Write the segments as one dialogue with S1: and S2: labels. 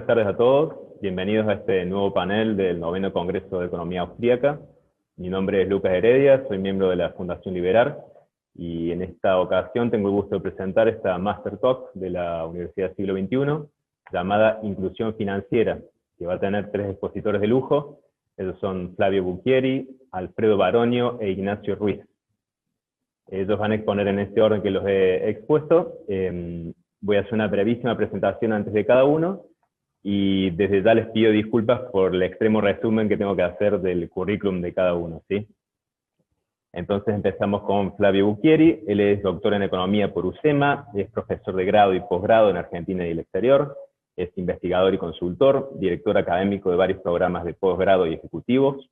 S1: buenas tardes a todos. Bienvenidos a este nuevo panel del noveno Congreso de Economía Austríaca. Mi nombre es Lucas Heredia, soy miembro de la Fundación Liberar, y en esta ocasión tengo el gusto de presentar esta Master Talk de la Universidad Siglo XXI, llamada Inclusión Financiera, que va a tener tres expositores de lujo. Ellos son Flavio Bucchieri, Alfredo Baronio e Ignacio Ruiz. Ellos van a exponer en este orden que los he expuesto. Voy a hacer una brevísima presentación antes de cada uno, y desde ya les pido disculpas por el extremo resumen que tengo que hacer del currículum de cada uno, ¿sí? Entonces empezamos con Flavio Bucchieri. Él es doctor en Economía por UCEMA, es profesor de grado y posgrado en Argentina y el exterior, es investigador y consultor, director académico de varios programas de posgrado y ejecutivos,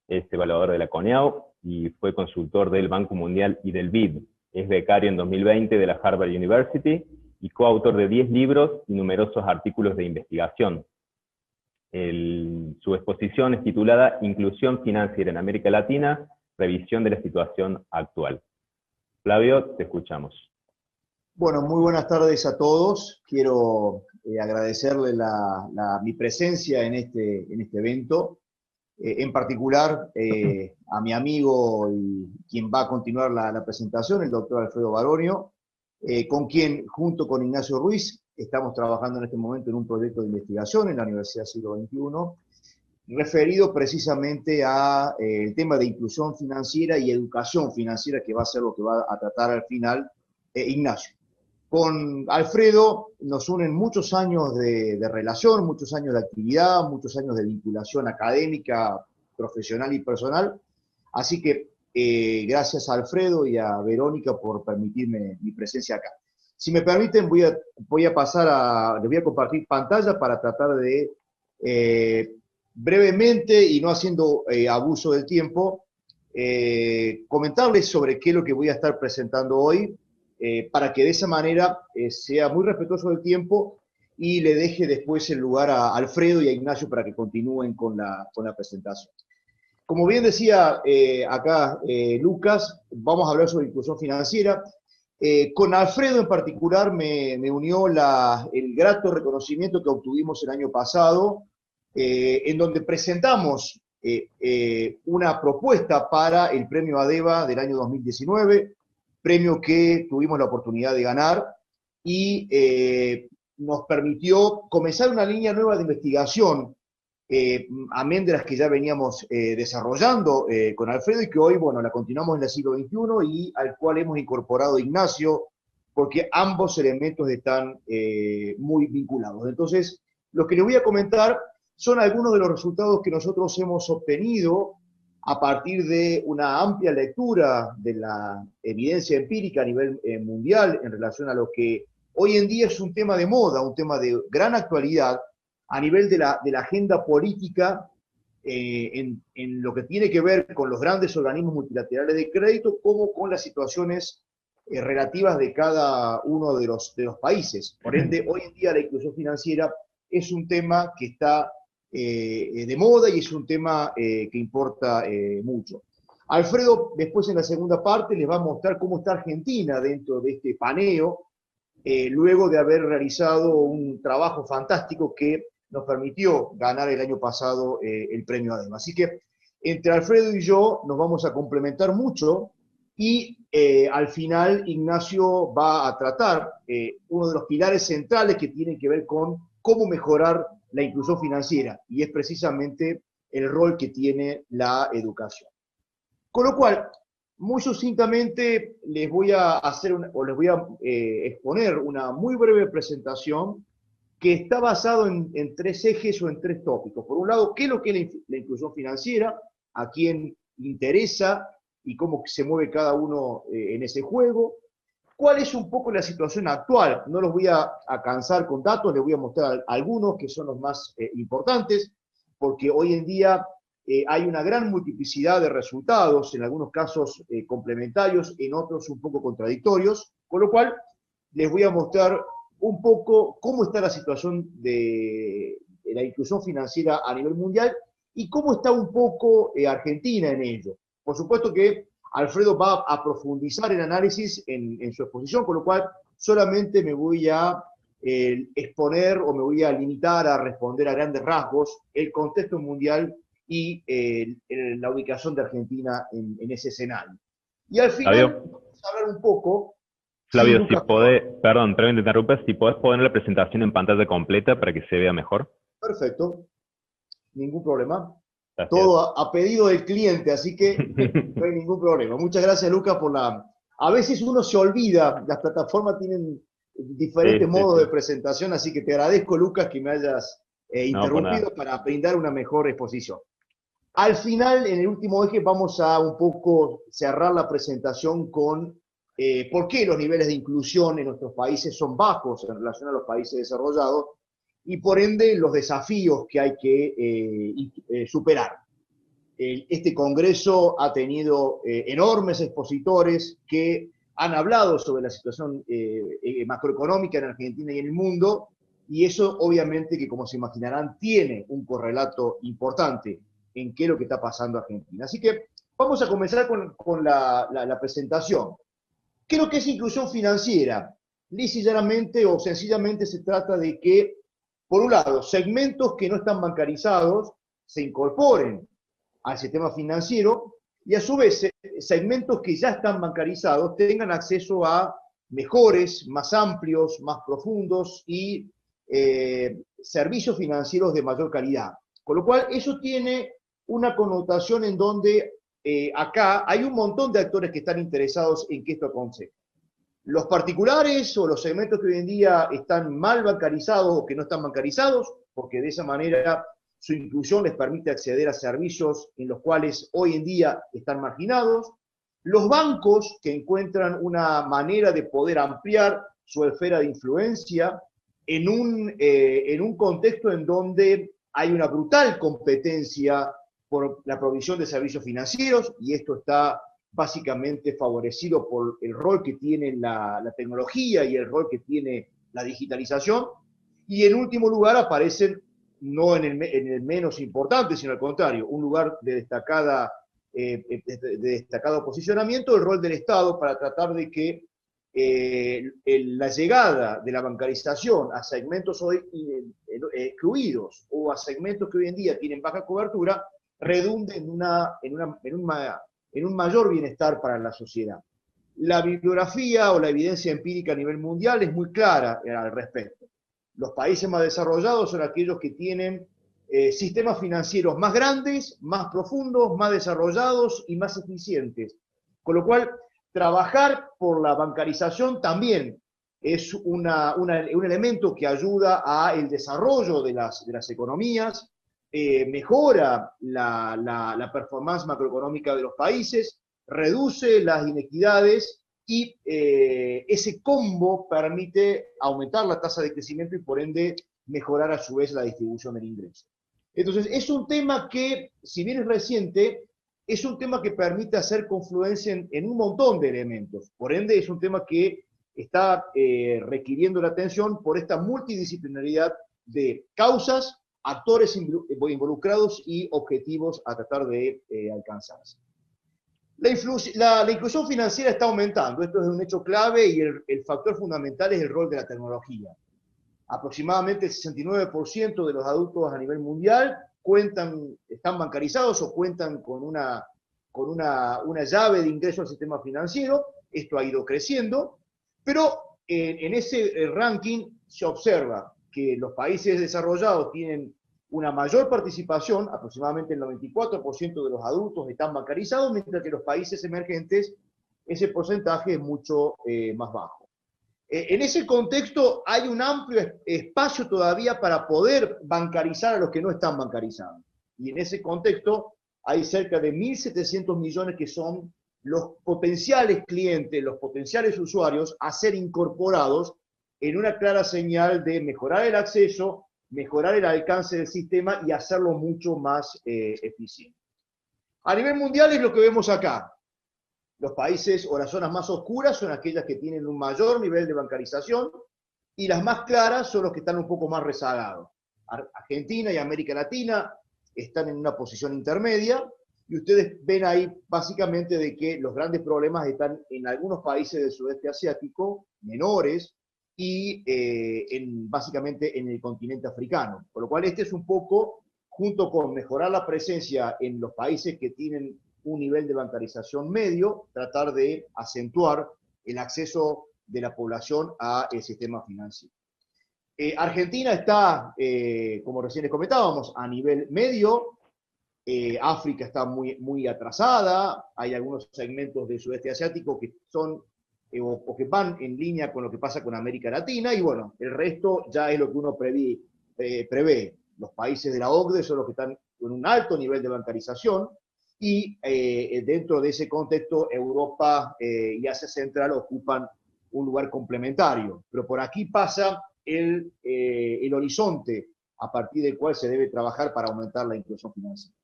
S1: es evaluador de la CONEAU y fue consultor del Banco Mundial y del BID. Es becario en 2020 de la Harvard University y coautor de 10 libros y numerosos artículos de investigación. Su exposición es titulada Inclusión Financiera en América Latina, revisión de la situación actual. Flavio, te escuchamos.
S2: Bueno, muy buenas tardes a todos. Quiero agradecerle mi presencia en este evento. En particular a mi amigo y quien va a continuar la presentación, el doctor Alfredo Baronio, con quien, junto con Ignacio Ruiz, estamos trabajando en este momento en un proyecto de investigación en la Universidad Siglo XXI, referido precisamente a el tema de inclusión financiera y educación financiera, que va a ser lo que va a tratar al final Ignacio. Con Alfredo nos unen muchos años de relación, muchos años de actividad, muchos años de vinculación académica, profesional y personal. Así que gracias a Alfredo y a Verónica por permitirme mi presencia acá. Si me permiten, voy a pasar les voy a compartir pantalla para tratar de, brevemente y no haciendo abuso del tiempo, comentarles sobre qué es lo que voy a estar presentando hoy, para que de esa manera sea muy respetuoso del tiempo y le deje después el lugar a Alfredo y a Ignacio para que continúen con la presentación. Como bien decía acá Lucas, vamos a hablar sobre inclusión financiera. Con Alfredo en particular me unió el grato reconocimiento que obtuvimos el año pasado, en donde presentamos una propuesta para el premio ADEVA del año 2019, premio que tuvimos la oportunidad de ganar y nos permitió comenzar una línea nueva de investigación, amén de las que ya veníamos desarrollando con Alfredo y que hoy, bueno, la continuamos en el siglo XXI y al cual hemos incorporado a Ignacio, porque ambos elementos están muy vinculados. Entonces, lo que les voy a comentar son algunos de los resultados que nosotros hemos obtenido a partir de una amplia lectura de la evidencia empírica a nivel mundial en relación a lo que hoy en día es un tema de moda, un tema de gran actualidad a nivel de la agenda política, en lo que tiene que ver con los grandes organismos multilaterales de crédito, como con las situaciones relativas de cada uno de los países. Por ende, hoy en día la inclusión financiera es un tema que está de moda y es un tema que importa mucho. Alfredo, después en la segunda parte, les va a mostrar cómo está Argentina dentro de este paneo, luego de haber realizado un trabajo fantástico que nos permitió ganar el año pasado el premio ADEMA. Así que entre Alfredo y yo nos vamos a complementar mucho y al final Ignacio va a tratar uno de los pilares centrales que tienen que ver con cómo mejorar la inclusión financiera, y es precisamente el rol que tiene la educación. Con lo cual, muy sucintamente les voy a exponer una muy breve presentación que está basado en tres ejes o en tres tópicos. Por un lado, ¿qué es lo que es la inclusión financiera? ¿A quién interesa? Y cómo se mueve cada uno en ese juego. ¿Cuál es un poco la situación actual? No los voy a cansar con datos, les voy a mostrar algunos que son los más importantes, porque hoy en día hay una gran multiplicidad de resultados, en algunos casos complementarios, en otros un poco contradictorios, con lo cual les voy a mostrar un poco cómo está la situación de la inclusión financiera a nivel mundial y cómo está un poco Argentina en ello. Por supuesto que Alfredo va a profundizar el análisis en su exposición, con lo cual solamente me voy a exponer o me voy a limitar a responder a grandes rasgos el contexto mundial y la ubicación de Argentina en ese escenario. Y al final
S1: Flavio,
S2: vamos a hablar un poco, sí,
S1: Flavio, si
S2: Lucas,
S1: podés, perdón, perdón, te interrumpes, si podés poner la presentación en pantalla completa para que se vea mejor.
S2: perfecto, ningún problema.
S1: Gracias.
S2: Todo a pedido del cliente, así que no hay ningún problema. Muchas gracias, Lucas, por la... A veces uno se olvida, las plataformas tienen diferentes
S1: Sí, sí,
S2: modos de
S1: sí.
S2: presentación, así que te agradezco, Lucas, que me hayas
S1: No, por
S2: interrumpido
S1: nada.
S2: para brindar una mejor exposición. Al final, en el último eje, vamos a un poco cerrar la presentación con por qué los niveles de inclusión en nuestros países son bajos en relación a los países desarrollados y por ende los desafíos que hay que superar. Este Congreso ha tenido enormes expositores que han hablado sobre la situación macroeconómica en Argentina y en el mundo, y eso obviamente que, como se imaginarán, tiene un correlato importante en qué es lo que está pasando en Argentina. Así que vamos a comenzar con la presentación. ¿Qué es lo que es inclusión financiera? Lisa y llanamente o sencillamente se trata de que, por un lado, segmentos que no están bancarizados se incorporen al sistema financiero y a su vez segmentos que ya están bancarizados tengan acceso a mejores, más amplios, más profundos y servicios financieros de mayor calidad. Con lo cual, eso tiene una connotación en donde acá hay un montón de actores que están interesados en que esto aconseje. Los particulares o los segmentos que hoy en día están mal bancarizados o que no están bancarizados, porque de esa manera su inclusión les permite acceder a servicios en los cuales hoy en día están marginados. Los bancos que encuentran una manera de poder ampliar su esfera de influencia en un contexto en donde hay una brutal competencia por la provisión de servicios financieros, y esto está básicamente favorecido por el rol que tiene la tecnología y el rol que tiene la digitalización. Y en último lugar aparecen, no en el menos importante, sino al contrario, un lugar de destacado posicionamiento, el rol del Estado para tratar de que la llegada de la bancarización a segmentos hoy excluidos o a segmentos que hoy en día tienen baja cobertura redunde en un mayor bienestar para la sociedad. La bibliografía o la evidencia empírica a nivel mundial es muy clara al respecto. Los países más desarrollados son aquellos que tienen sistemas financieros más grandes, más profundos, más desarrollados y más eficientes. Con lo cual, trabajar por la bancarización también es un elemento que ayuda al desarrollo de las economías, mejora la performance macroeconómica de los países, reduce las inequidades y ese combo permite aumentar la tasa de crecimiento y por ende mejorar a su vez la distribución del ingreso. Entonces, es un tema que, si bien es reciente, es un tema que permite hacer confluencia en un montón de elementos. Por ende, es un tema que está requiriendo la atención por esta multidisciplinaridad de causas, actores involucrados y objetivos a tratar de alcanzarse. La inclusión financiera está aumentando, esto es un hecho clave y el factor fundamental es el rol de la tecnología. Aproximadamente el 69% de los adultos a nivel mundial están bancarizados o cuentan con una llave de ingreso al sistema financiero. Esto ha ido creciendo, pero en ese ranking se observa que los países desarrollados tienen una mayor participación, aproximadamente el 94% de los adultos están bancarizados, mientras que los países emergentes ese porcentaje es mucho más bajo. En ese contexto hay un amplio espacio todavía para poder bancarizar a los que no están bancarizados. Y en ese contexto hay cerca de 1.700 millones que son los potenciales clientes, los potenciales usuarios a ser incorporados en una clara señal de mejorar el acceso, mejorar el alcance del sistema y hacerlo mucho más eficiente. A nivel mundial es lo que vemos acá. Los países o las zonas más oscuras son aquellas que tienen un mayor nivel de bancarización y las más claras son los que están un poco más rezagados. Argentina y América Latina están en una posición intermedia y ustedes ven ahí básicamente de que los grandes problemas están en algunos países del sudeste asiático, menores, y básicamente en el continente africano. Por lo cual este es un poco, junto con mejorar la presencia en los países que tienen un nivel de bancarización medio, tratar de acentuar el acceso de la población al sistema financiero. Argentina está, como recién les comentábamos, a nivel medio. África está muy atrasada, hay algunos segmentos del sudeste asiático que son o que van en línea con lo que pasa con América Latina, y bueno, el resto ya es lo que uno prevé. Los países de la OCDE son los que están con un alto nivel de bancarización, y dentro de ese contexto Europa y Asia Central ocupan un lugar complementario. Pero por aquí pasa el horizonte a partir del cual se debe trabajar para aumentar la inclusión financiera.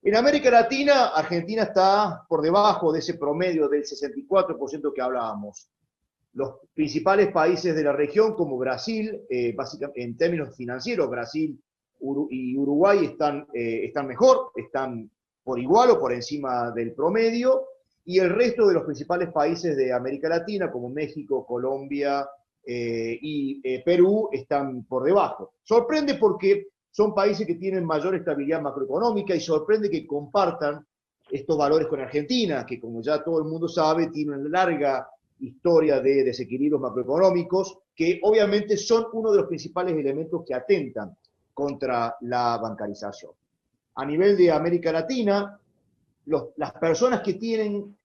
S2: En América Latina, Argentina está por debajo de ese promedio del 64% que hablábamos. Los principales países de la región, como Brasil, básicamente en términos financieros, Brasil y Uruguay están mejor, están por igual o por encima del promedio, y el resto de los principales países de América Latina, como México, Colombia y Perú, están por debajo. Sorprende porque son países que tienen mayor estabilidad macroeconómica, y sorprende que compartan estos valores con Argentina, que como ya todo el mundo sabe, tiene una larga historia de desequilibrios macroeconómicos, que obviamente son uno de los principales elementos que atentan contra la bancarización. A nivel de América Latina, las personas que tienen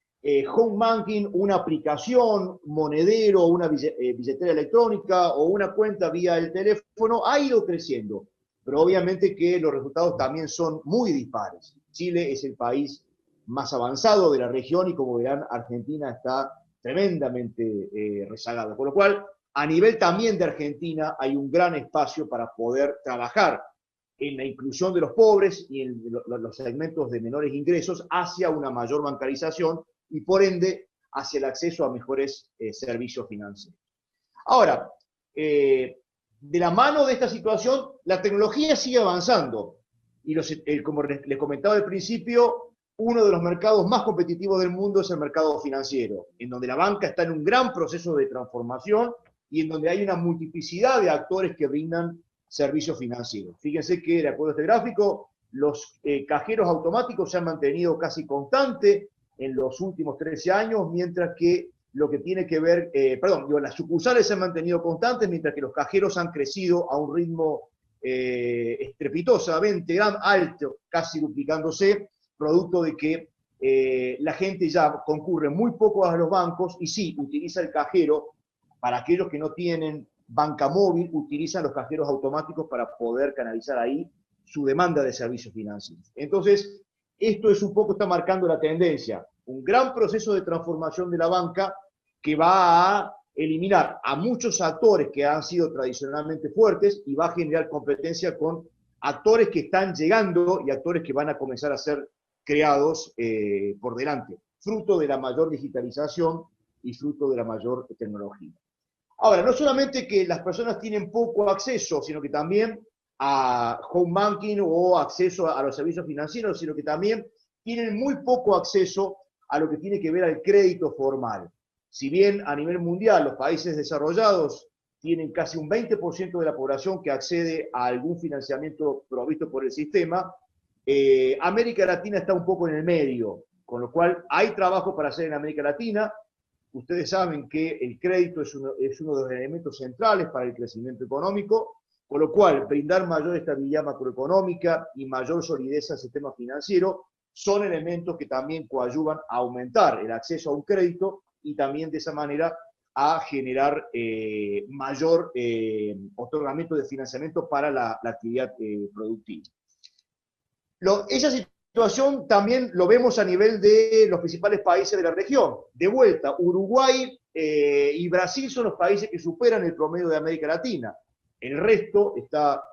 S2: home banking, una aplicación, monedero, una billetera electrónica o una cuenta vía el teléfono, ha ido creciendo. Pero obviamente que los resultados también son muy dispares. Chile es el país más avanzado de la región, y como verán, Argentina está tremendamente rezagado. Con lo cual, a nivel también de Argentina, hay un gran espacio para poder trabajar en la inclusión de los pobres y en los segmentos de menores ingresos hacia una mayor bancarización y, por ende, hacia el acceso a mejores servicios financieros. Ahora, de la mano de esta situación, la tecnología sigue avanzando. Y como les comentaba al principio, uno de los mercados más competitivos del mundo es el mercado financiero, en donde la banca está en un gran proceso de transformación y en donde hay una multiplicidad de actores que brindan servicios financieros. Fíjense que, de acuerdo a este gráfico, los cajeros automáticos se han mantenido casi constante en los últimos 13 años, mientras que lo que tiene que ver, las sucursales se han mantenido constantes, mientras que los cajeros han crecido a un ritmo estrepitosamente alto, casi duplicándose, producto de que la gente ya concurre muy poco a los bancos y sí utiliza el cajero. Para aquellos que no tienen banca móvil, utilizan los cajeros automáticos para poder canalizar ahí su demanda de servicios financieros. Entonces, esto es un poco, está marcando la tendencia, un gran proceso de transformación de la banca que va a eliminar a muchos actores que han sido tradicionalmente fuertes y va a generar competencia con actores que están llegando y actores que van a comenzar a ser creados por delante, fruto de la mayor digitalización y fruto de la mayor tecnología. Ahora, no solamente que las personas tienen poco acceso, sino que también a home banking o acceso a los servicios financieros, sino que también tienen muy poco acceso a lo que tiene que ver al crédito formal. Si bien a nivel mundial los países desarrollados tienen casi un 20% de la población que accede a algún financiamiento provisto por el sistema, América Latina está un poco en el medio, con lo cual hay trabajo para hacer en América Latina. Ustedes saben que el crédito es uno de los elementos centrales para el crecimiento económico, con lo cual brindar mayor estabilidad macroeconómica y mayor solidez al sistema financiero son elementos que también coadyuvan a aumentar el acceso a un crédito y también de esa manera a generar mayor otorgamiento de financiamiento para la actividad productiva. Esa situación también lo vemos a nivel de los principales países de la región. De vuelta, Uruguay y Brasil son los países que superan el promedio de América Latina. El resto está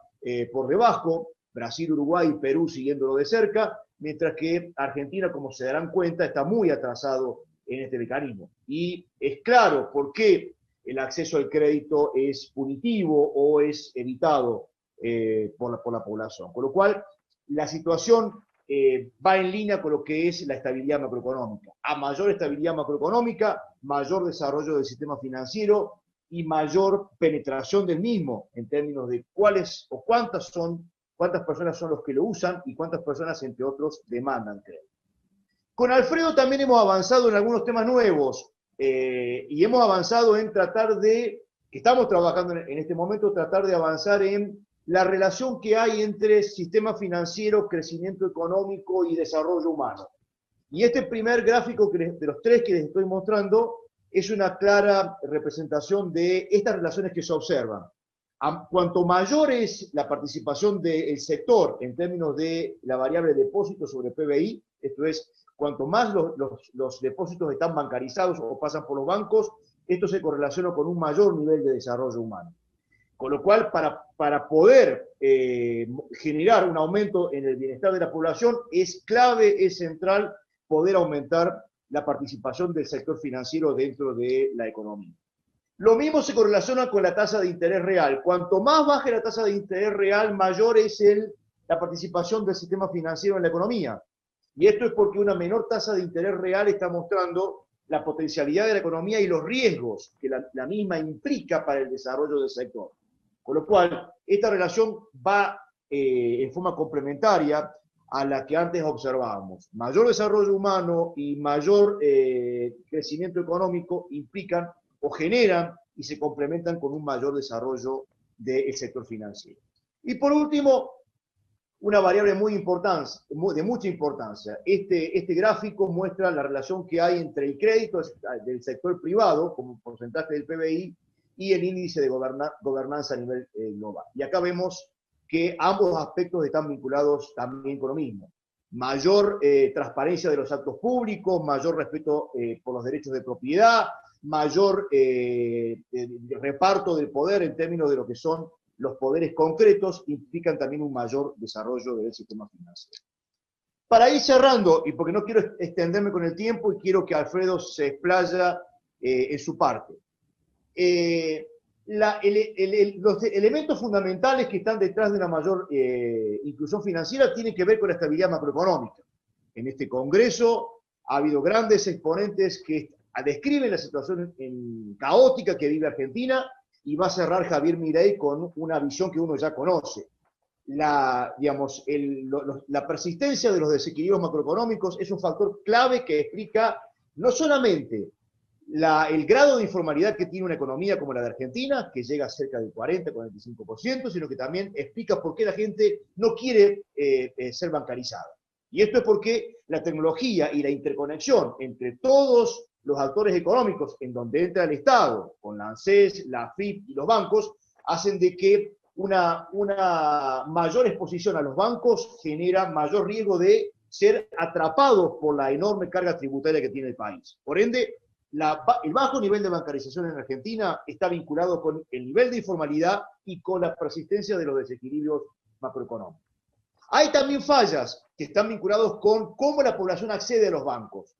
S2: por debajo, Brasil, Uruguay y Perú siguiéndolo de cerca, mientras que Argentina, como se darán cuenta, está muy atrasado en este mecanismo. Y es claro por qué el acceso al crédito es punitivo o es evitado por la población. Con lo cual, la situación va en línea con lo que es la estabilidad macroeconómica. A mayor estabilidad macroeconómica, mayor desarrollo del sistema financiero y mayor penetración del mismo, en términos de cuáles o cuántas personas son los que lo usan y cuántas personas, entre otros, demandan crédito. Con Alfredo también hemos avanzado en algunos temas nuevos y hemos avanzado en estamos trabajando en este momento, tratar de avanzar en la relación que hay entre sistema financiero, crecimiento económico y desarrollo humano. Y este primer gráfico de los tres que les estoy mostrando es una clara representación de estas relaciones que se observan. Cuanto mayor es la participación del sector en términos de la variable depósito sobre PBI, esto es, cuanto más los depósitos están bancarizados o pasan por los bancos, esto se correlaciona con un mayor nivel de desarrollo humano. Con lo cual, para poder generar un aumento en el bienestar de la población, es clave, es central poder aumentar la participación del sector financiero dentro de la economía. Lo mismo se correlaciona con la tasa de interés real. Cuanto más baje la tasa de interés real, mayor es la participación del sistema financiero en la economía. Y esto es porque una menor tasa de interés real está mostrando la potencialidad de la economía y los riesgos que la misma implica para el desarrollo del sector. Con lo cual, esta relación va en forma complementaria a la que antes observábamos. Mayor desarrollo humano y mayor crecimiento económico implican o generan y se complementan con un mayor desarrollo del sector financiero. Y por último, una variable de mucha importancia. Este gráfico muestra la relación que hay entre el crédito del sector privado, como porcentaje del PBI, y el índice de gobernanza a nivel global. Y acá vemos que ambos aspectos están vinculados también con lo mismo. Mayor transparencia de los actos públicos, mayor respeto por los derechos de propiedad, mayor reparto del poder en términos de lo que son los poderes concretos, implican también un mayor desarrollo del sistema financiero. Para ir cerrando, y porque no quiero extenderme con el tiempo y quiero que Alfredo se explaya en su parte. Los elementos fundamentales que están detrás de una mayor inclusión financiera tienen que ver con la estabilidad macroeconómica. En este Congreso ha habido grandes exponentes que describen la situación caótica que vive Argentina, y va a cerrar Javier Milei con una visión que uno ya conoce. La persistencia de los desequilibrios macroeconómicos es un factor clave que explica no solamente el grado de informalidad que tiene una economía como la de Argentina, que llega a cerca del 40-45%, sino que también explica por qué la gente no quiere ser bancarizada. Y esto es porque la tecnología y la interconexión entre todos los actores económicos, en donde entra el Estado, con la ANSES, la AFIP y los bancos, hacen de que una mayor exposición a los bancos genera mayor riesgo de ser atrapados por la enorme carga tributaria que tiene el país. Por ende, el bajo nivel de bancarización en Argentina está vinculado con el nivel de informalidad y con la persistencia de los desequilibrios macroeconómicos. Hay también fallas que están vinculadas con cómo la población accede a los bancos.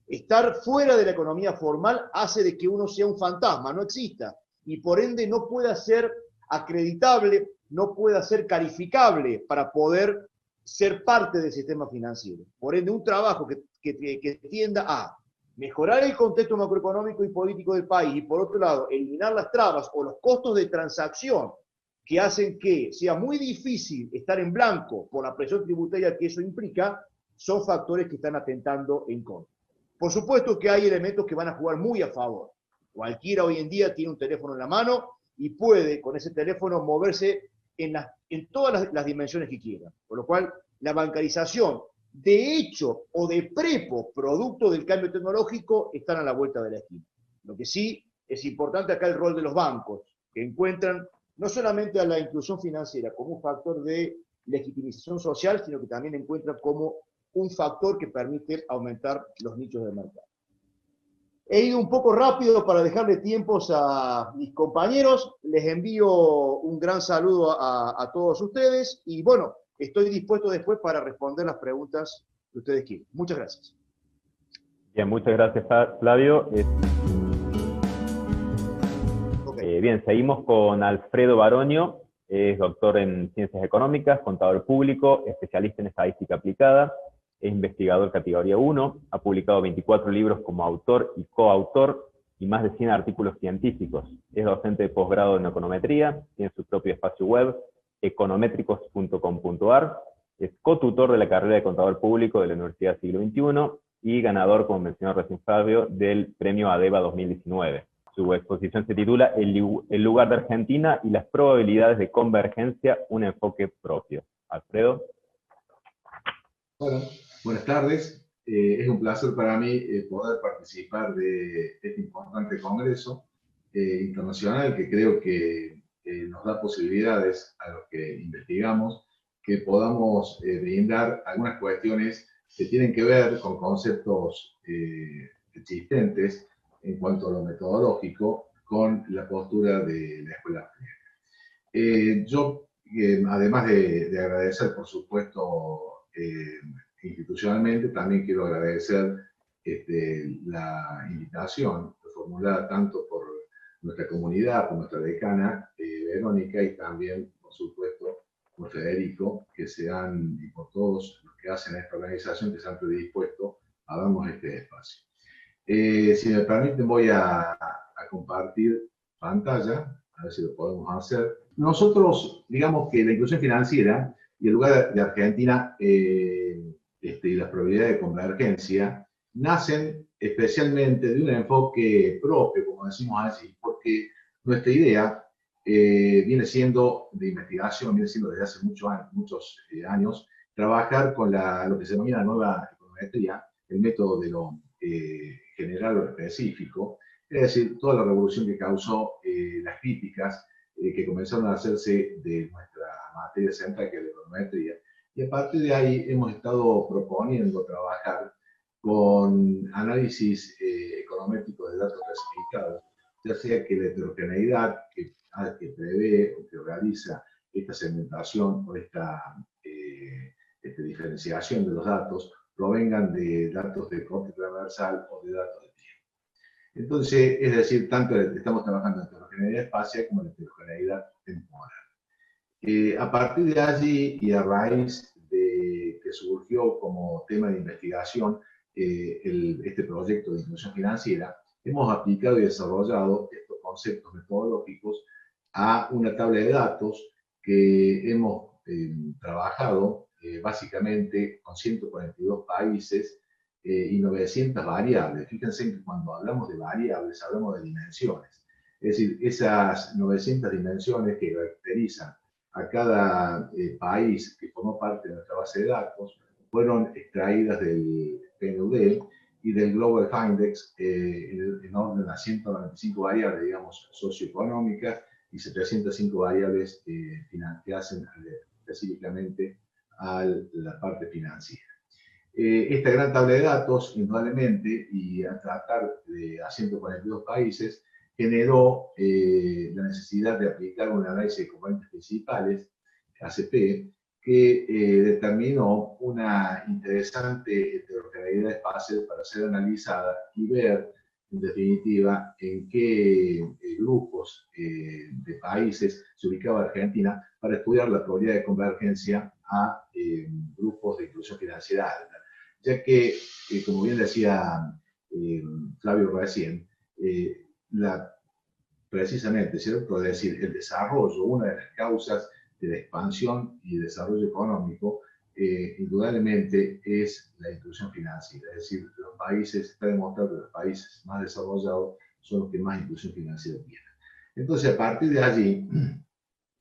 S2: Estar fuera de la economía formal hace de que uno sea un fantasma, no exista, y por ende no pueda ser acreditable, no pueda ser calificable para poder ser parte del sistema financiero. Por ende, un trabajo que tienda a mejorar el contexto macroeconómico y político del país y, por otro lado, eliminar las trabas o los costos de transacción que hacen que sea muy difícil estar en blanco por la presión tributaria que eso implica, son factores que están atentando en contra. Por supuesto que hay elementos que van a jugar muy a favor. Cualquiera hoy en día tiene un teléfono en la mano y puede con ese teléfono moverse en todas las dimensiones que quiera. Por lo cual, la bancarización, de hecho o de prepo, producto del cambio tecnológico, están a la vuelta de la esquina. Lo que sí es importante acá el rol de los bancos, que encuentran no solamente a la inclusión financiera como un factor de legitimización social, sino que también encuentran como un factor que permite aumentar los nichos de mercado. He ido un poco rápido para dejarle tiempos a mis compañeros. Les envío un gran saludo a todos ustedes y bueno, estoy dispuesto después para responder las preguntas que ustedes quieran. Muchas gracias.
S1: Bien, muchas gracias, Flavio. Bien, seguimos con Alfredo Baronio. Es doctor en Ciencias Económicas, contador público, especialista en estadística aplicada. Es investigador categoría 1, ha publicado 24 libros como autor y coautor, y más de 100 artículos científicos. Es docente de posgrado en econometría, tiene su propio espacio web, econométricos.com.ar, es cotutor de la carrera de contador público de la Universidad Siglo XXI y ganador, como mencionó recién Fabio, del premio ADEVA 2019. Su exposición se titula El lugar de Argentina y las probabilidades de convergencia, un enfoque propio. Alfredo.
S3: Bueno, buenas tardes. Es un placer para mí poder participar de este importante congreso internacional que creo que nos da posibilidades a los que investigamos que podamos brindar algunas cuestiones que tienen que ver con conceptos existentes en cuanto a lo metodológico con la postura de la Escuela Austríaca. Yo, además de agradecer, por supuesto, institucionalmente, también quiero agradecer la invitación formulada tanto por nuestra comunidad, por nuestra decana Verónica, y también, por supuesto, por Federico, y por todos los que hacen esta organización, que se han predispuesto a darnos este espacio. Si me permiten, voy a compartir pantalla, a ver si lo podemos hacer. Nosotros, digamos que la inclusión financiera y el lugar de Argentina y las probabilidades de convergencia nacen especialmente de un enfoque propio, como decimos así, porque nuestra idea viene siendo de investigación, viene siendo desde hace muchos años, trabajar con lo que se denomina nueva econometría, el método de lo general o específico, es decir, toda la revolución que causó las críticas que comenzaron a hacerse de nuestra materia central, que es la econometría. Y a partir de ahí hemos estado proponiendo trabajar con análisis econométrico de datos clasificados, ya sea que la heterogeneidad que prevé o que realiza esta segmentación o esta diferenciación de los datos provengan de datos de corte transversal o de datos de tiempo. Entonces, es decir, tanto estamos trabajando en heterogeneidad espacial como en heterogeneidad temporal. A partir de allí y a raíz de que surgió como tema de investigación este proyecto de inclusión financiera, hemos aplicado y desarrollado estos conceptos metodológicos a una tabla de datos que hemos trabajado básicamente con 142 países y 900 variables. Fíjense que cuando hablamos de variables hablamos de dimensiones. Es decir, esas 900 dimensiones que caracterizan a cada país que formó parte de nuestra base de datos fueron extraídas del PNUD y del Global Findex en orden a 195 variables, digamos, socioeconómicas y 705 variables que hacen específicamente a la parte financiera. Esta gran tabla de datos, indudablemente, y a tratar a 142 países, generó la necesidad de aplicar un análisis de componentes principales, ACP, que determinó una interesante heterogeneidad espacial para ser analizada y ver, en definitiva, en qué grupos de países se ubicaba Argentina para estudiar la probabilidad de convergencia a grupos de inclusión financiera alta. Ya que, como bien decía Flavio recién, precisamente, ¿cierto? Es decir, el desarrollo, una de las causas de la expansión y desarrollo económico, indudablemente es la inclusión financiera. Es decir, los países, está demostrado que los países más desarrollados son los que más inclusión financiera tienen. Entonces, a partir de allí,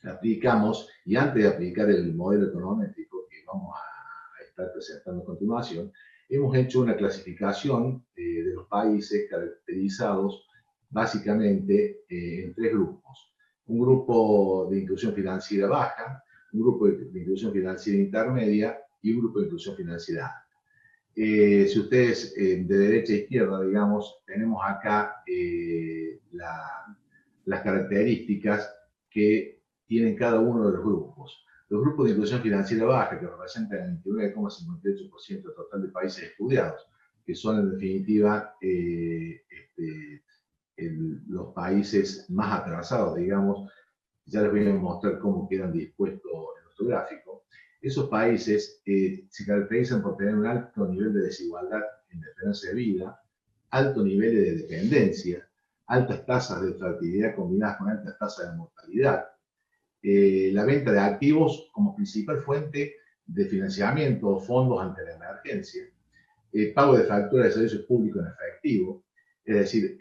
S3: aplicamos, y antes de aplicar el modelo econométrico que vamos a estar presentando a continuación, hemos hecho una clasificación de los países caracterizados básicamente en tres grupos. Un grupo de inclusión financiera baja, un grupo de inclusión financiera intermedia y un grupo de inclusión financiera alta. Si ustedes de derecha a izquierda, digamos, tenemos acá las características que tienen cada uno de los grupos. Los grupos de inclusión financiera baja, que representan el 29,58% del total de países estudiados, que son en definitiva los países más atrasados, digamos. Ya les voy a mostrar cómo quedan dispuestos en nuestro gráfico. Esos países se caracterizan por tener un alto nivel de desigualdad en la esperanza de vida, alto nivel de dependencia, altas tasas de fertilidad combinadas con altas tasas de mortalidad, la venta de activos como principal fuente de financiamiento o fondos ante la emergencia, pago de facturas de servicios públicos en efectivo, es decir,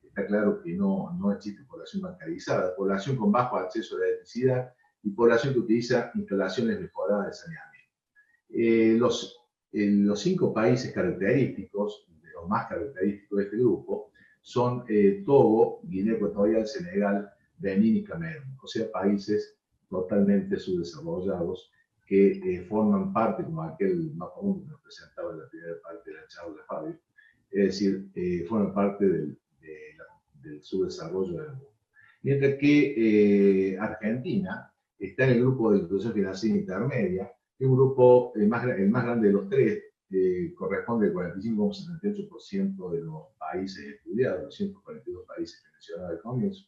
S3: está claro que no existe población bancarizada, población con bajo acceso a la electricidad y población que utiliza instalaciones mejoradas de saneamiento. Los 5 países característicos, los más característicos de este grupo, son Togo, Guinea Ecuatorial, Senegal, Benín y Camerún, o sea, países totalmente subdesarrollados que forman parte, como aquel más común que nos presentaba en la primera parte de la charla, Fabio, es decir, forman parte del subdesarrollo del mundo. Mientras que Argentina está en el grupo de inclusión financiera intermedia, que es un grupo, el más grande de los 3, corresponde al 45,78% de los países estudiados, los 142 países que mencionaba al comienzo.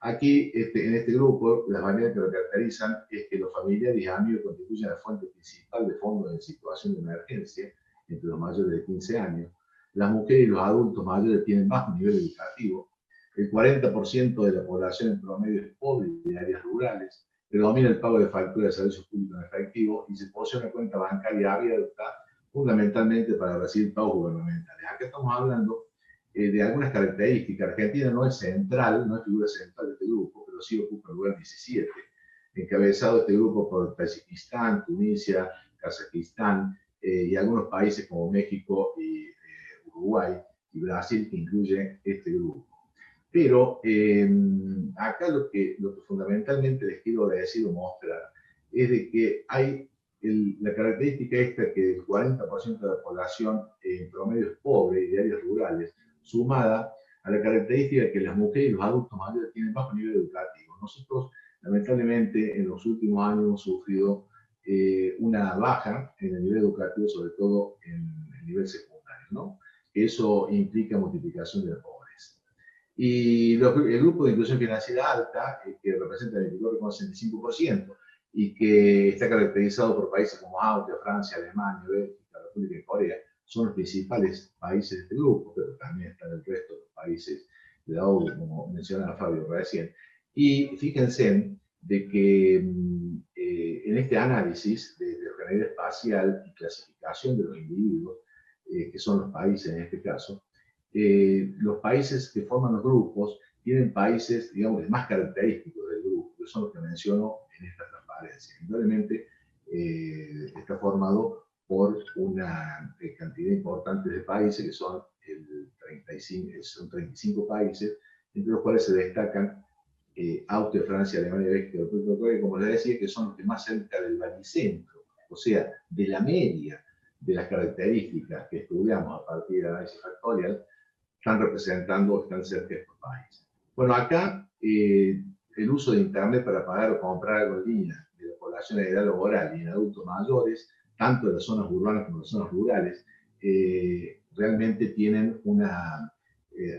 S3: Aquí, en este grupo, las variables que lo caracterizan es que los familiares y amigos constituyen la fuente principal de fondos en situación de emergencia entre los mayores de 15 años. Las mujeres y los adultos mayores tienen bajo nivel educativo. El 40% de la población en promedio es pobre de áreas rurales. Predomina el pago de facturas de servicios públicos en efectivo y se posee una cuenta bancaria abierta fundamentalmente para recibir pagos gubernamentales. Acá estamos hablando de algunas características. Argentina no es central, no es figura central de este grupo, pero sí ocupa el lugar 17, encabezado este grupo por Tayikistán, Tunisia, Kazajistán y algunos países como México y Uruguay y Brasil, que incluye este grupo. Pero acá lo que fundamentalmente les quiero decir o mostrar es de que hay la característica esta que el 40% de la población en promedio es pobre y de áreas rurales, sumada a la característica de que las mujeres y los adultos mayores tienen bajo nivel educativo. Nosotros, lamentablemente, en los últimos años hemos sufrido una baja en el nivel educativo, sobre todo en el nivel secundario, ¿no? Eso implica multiplicación de la pobreza. Y el grupo de inclusión financiera alta, que representa el 24,65%, y que está caracterizado por países como Austria, Francia, Alemania, Bélgica, República de Corea, son los principales países de este grupo, pero también están el resto de los países de la OCDE, como mencionaba Fabio recién. Y fíjense de que en este análisis de heterogeneidad espacial y clasificación de los individuos, que son los países en este caso, los países que forman los grupos tienen países, digamos, más característicos del grupo, que son los que menciono en esta transparencia. Indudablemente está formado por una cantidad importante de países, que son 35 países, entre los cuales se destacan Austria, Francia, Alemania, Bélgica, República de Corea, como les decía, que son los que más cerca del baricentro, o sea, de la media de las características que estudiamos a partir del análisis factorial, están representando o están cerca de estos países. Bueno, acá el uso de Internet para pagar o comprar algo en línea de la población en edad laboral y en adultos mayores, tanto en las zonas urbanas como en las zonas rurales, realmente tienen una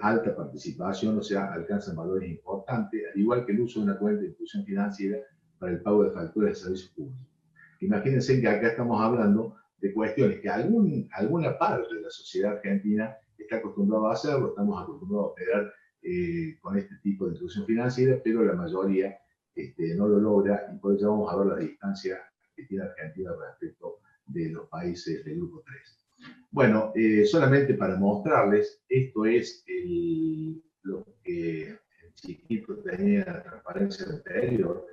S3: alta participación, o sea, alcanzan valores importantes, al igual que el uso de una cuenta de inclusión financiera para el pago de facturas de servicios públicos. Imagínense que acá estamos hablando de cuestiones que alguna parte de la sociedad argentina está acostumbrado a hacerlo, estamos acostumbrados a operar con este tipo de inclusión financiera, pero la mayoría no lo logra y por eso vamos a ver la distancia que tiene Argentina respecto de los países del grupo 3. Bueno, solamente para mostrarles, esto es lo que el chiquito tenía la transparencia anterior,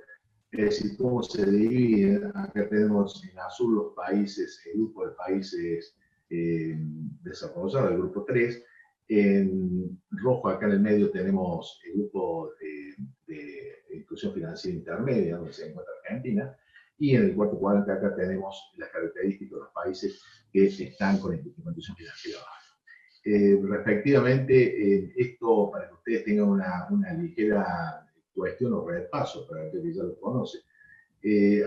S3: es decir, cómo se divide. Acá tenemos en azul los países, el grupo de países desarrollados, el grupo 3. En rojo, acá en el medio, tenemos el grupo de inclusión financiera intermedia, donde se encuentra Argentina. Y en el cuarto cuadrante acá tenemos las características de los países que están con inclusión financiera baja. Respectivamente, esto para que ustedes tengan una ligera cuestión o repaso, para aquel que ya lo conoce.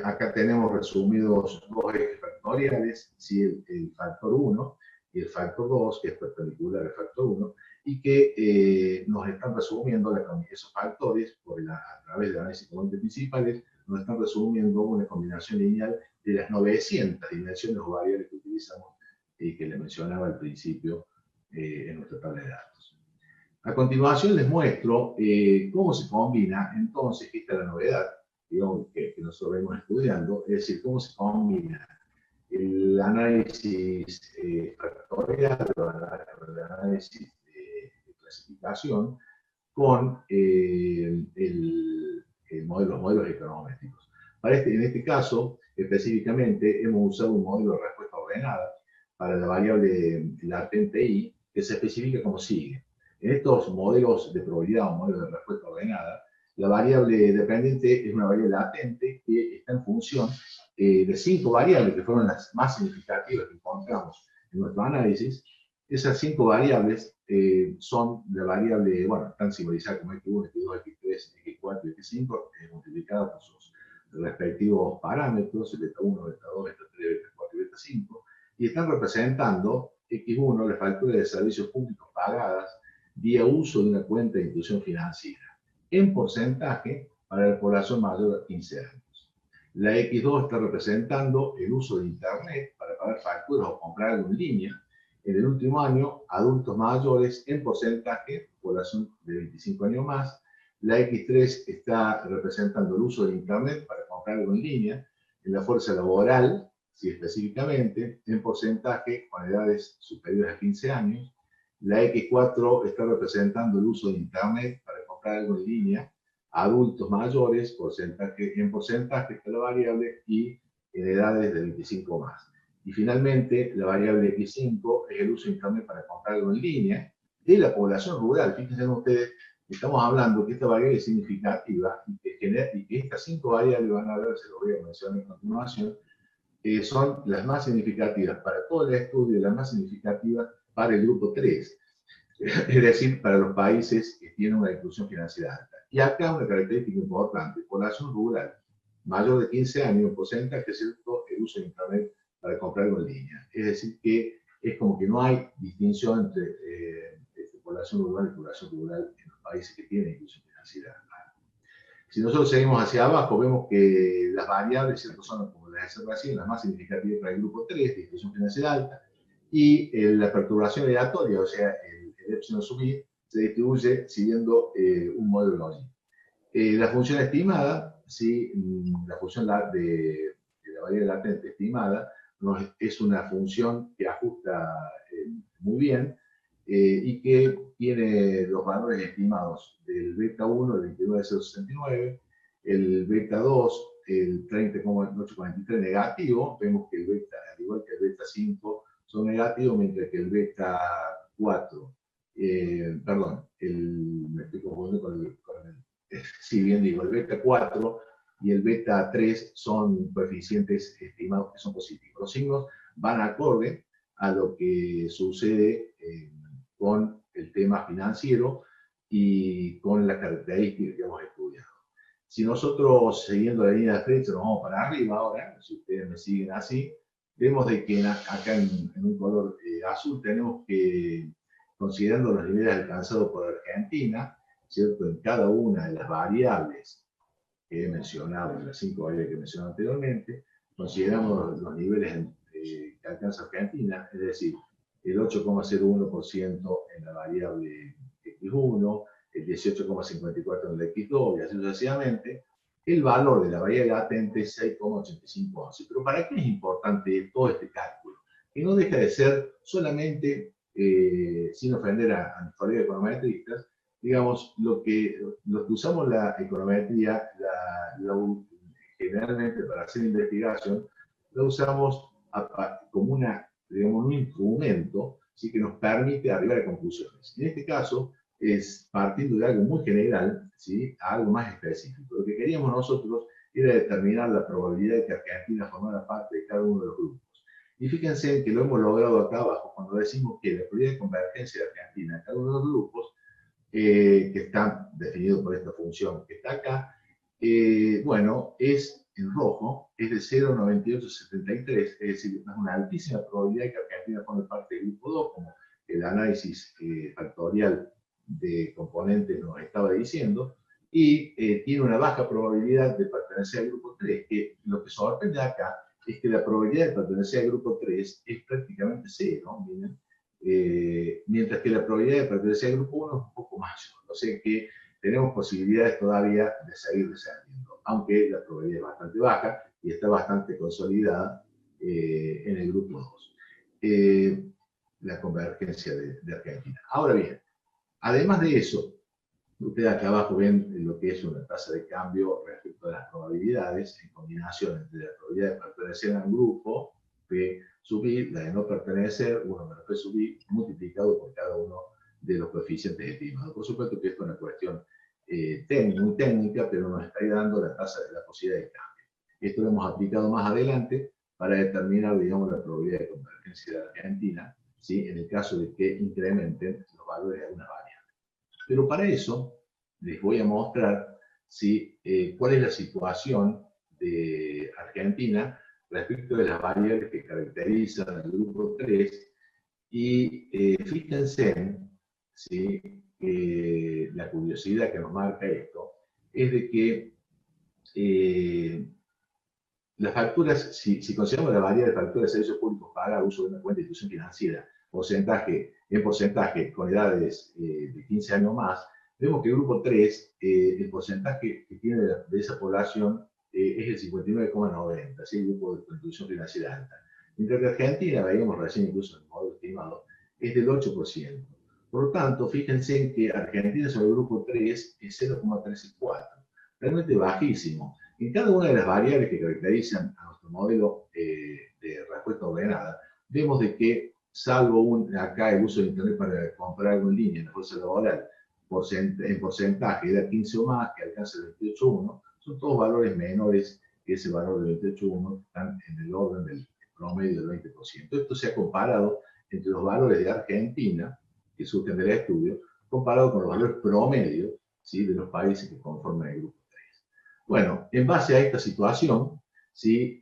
S3: Acá tenemos resumidos dos ejes factoriales, ¿sí? El factor 1 y el factor 2, que es perpendicular al factor 1, y que nos están resumiendo esos factores a través de análisis componentes principales, nos están resumiendo una combinación lineal de las 900 dimensiones o variables que utilizamos y que le mencionaba al principio en nuestra tabla de datos. A continuación les muestro cómo se combina, entonces, esta es la novedad, digamos, que nosotros venimos estudiando, es decir, cómo se combina el análisis factorial, el análisis de clasificación, con los modelos econométricos. En este caso, específicamente, hemos usado un modelo de respuesta ordenada para la variable latente I, que se especifica como sigue. En estos modelos de probabilidad o modelos de respuesta ordenada, la variable dependiente es una variable latente que está en función de 5 variables que fueron las más significativas que encontramos en nuestro análisis. Esas 5 variables son la variable, bueno, están simbolizadas como X1, X2, X3, X4 y X5, multiplicadas por sus respectivos parámetros, beta 1, beta 2, beta 3, beta 4 y beta 5, y están representando X1, las facturas de servicios públicos pagadas vía uso de una cuenta de institución financiera, en porcentaje para la población mayor de 15 años. La X2 está representando el uso de Internet para pagar facturas o comprar algo en línea. En el último año, adultos mayores en porcentaje, población de 25 años más. La X3 está representando el uso de Internet para comprar algo en línea. En la fuerza laboral, sí, específicamente, en porcentaje con edades superiores a 15 años. La X4 está representando el uso de Internet para comprar algo en línea. Adultos mayores, en porcentaje está la variable, y en edades de 25 más. Y finalmente, la variable X5 es el uso de Internet para comprar algo en línea de la población rural. Fíjense ustedes, estamos hablando que esta variable es significativa y que estas 5 variables, van a ver, se lo voy a mencionar a continuación, son las más significativas para todo el estudio y las más significativas para el grupo 3, es decir, para los países que tienen una inclusión financiera alta. Y acá una característica importante: población rural mayor de 15 años, en porcentaje, ¿cierto?, el uso de Internet para comprar algo en línea. Es decir, que es como que no hay distinción entre población urbana y población rural en los países que tienen inclusión financiera. Si nosotros seguimos hacia abajo, vemos que las variables, ¿cierto?, son, como les decía recién, las más significativas para el grupo 3, de inclusión financiera alta, y la perturbación aleatoria, o sea, el epsilon sub i, se distribuye siguiendo un modelo lógico. La función estimada, ¿sí?, la función de la variable latente estimada, es una función que ajusta muy bien y que tiene los valores estimados del beta 1, el 29,069, el beta 2, el 30,843 negativo. Vemos que el beta, al igual que el beta 5, son negativos, mientras que el beta 4, perdón, me estoy confundiendo con el si bien digo, el beta 4 y el beta 3 son coeficientes estimados que son positivos. Los signos van acorde a lo que sucede con el tema financiero y con las características que hemos estudiado. Si nosotros, siguiendo la línea de flecha, nos vamos para arriba ahora, si ustedes me siguen así, vemos de que acá en un color azul tenemos que, considerando los niveles alcanzados por Argentina, ¿cierto?, en cada una de las variables que he mencionado, en las 5 variables que he mencionado anteriormente, consideramos los niveles que alcanza Argentina, es decir, el 8,01% en la variable X1, el 18,54% en la X2, y así sucesivamente. El valor de la variable latente es 6,8511. Pero ¿para qué es importante todo este cálculo? Que no deja de ser solamente, sin ofender a mis colegas econometristas, digamos, lo que usamos la econometría, generalmente para hacer investigación, la usamos como digamos, un instrumento, ¿sí?, que nos permite arribar a conclusiones. En este caso, es partiendo de algo muy general, ¿sí?, a algo más específico. Lo que queríamos nosotros era determinar la probabilidad de que Argentina formara parte de cada uno de los grupos. Y fíjense que lo hemos logrado acá abajo, cuando decimos que la probabilidad de convergencia de Argentina en cada uno de los grupos, que está definido por esta función que está acá, bueno, es en rojo, es de 0,9873, es decir, es una altísima probabilidad de que Argentina forme parte del grupo 2, como el análisis factorial de componentes nos estaba diciendo, y tiene una baja probabilidad de pertenecer al grupo 3, que lo que sorprende acá es que la probabilidad de pertenecer al grupo 3 es prácticamente cero, miren. mientras que la probabilidad de pertenecer al grupo 1 es un poco mayor. O sea que tenemos posibilidades todavía de seguir descendiendo, aunque la probabilidad es bastante baja y está bastante consolidada en el grupo 2. La convergencia de Argentina. Ahora bien, además de eso, ustedes acá abajo ven lo que es una tasa de cambio respecto a las probabilidades en combinación entre la probabilidad de pertenecer a un grupo, P sub I, la de no pertenecer, 1 menos P sub I, multiplicado por cada uno de los coeficientes estimados. Por supuesto que esto es una cuestión muy técnica, pero nos está dando la tasa de la posibilidad de cambio. Esto lo hemos aplicado más adelante para determinar, digamos, la probabilidad de convergencia de Argentina, ¿sí? En el caso de que incrementen los valores de algunas variables. Pero para eso les voy a mostrar cuál es la situación de Argentina respecto de las variables que caracterizan al grupo 3 y fíjense, ¿sí? La curiosidad que nos marca esto es de que las facturas, si consideramos la variable de factura de servicios públicos para uso de una cuenta de institución financiera, en porcentaje con edades de 15 años más, vemos que el grupo 3, el porcentaje que tiene de esa población es el 59,90, ¿sí? El grupo de institución financiera alta. Mientras que Argentina, veíamos recién incluso en el modelo estimado, es del 8%. Por lo tanto, fíjense en que Argentina sobre el grupo 3 es 0,34, realmente bajísimo. En cada una de las variables que caracterizan a nuestro modelo de respuesta ordenada, vemos de que, salvo acá el uso de Internet para comprar algo en línea en la fuerza laboral, en porcentaje de 15 o más, que alcanza el 28,1, son todos valores menores que ese valor del 28,1, están en el orden del promedio del 20%. Esto se ha comparado entre los valores de Argentina, que surgen del estudio, comparado con los valores promedio, ¿sí? De los países que conforman el grupo 3. Bueno, en base a esta situación, ¿sí?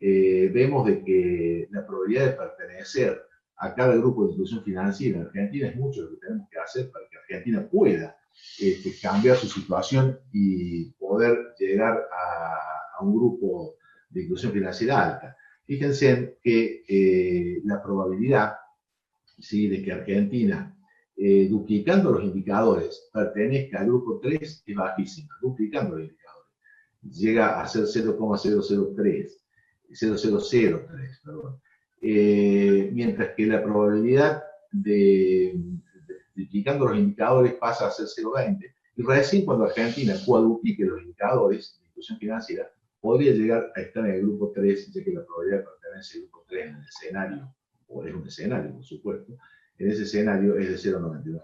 S3: Vemos de que la probabilidad de pertenecer a cada grupo de institución financiera en Argentina es mucho lo que tenemos que hacer para que Argentina pueda cambiar su situación y poder llegar a un grupo de inclusión financiera alta. Fíjense que la probabilidad, ¿sí? De que Argentina, duplicando los indicadores, pertenezca al grupo 3 es bajísima, duplicando los indicadores. Llega a ser 0,003, 0,003, perdón. Mientras que la probabilidad de duplicando los indicadores pasa a ser 0,20. Y recién cuando Argentina cuadruplique los indicadores de inclusión financiera, podría llegar a estar en el grupo 3, ya que la probabilidad de pertenencia al grupo 3 en el escenario, o es un escenario, por supuesto, en ese escenario es de 0,99.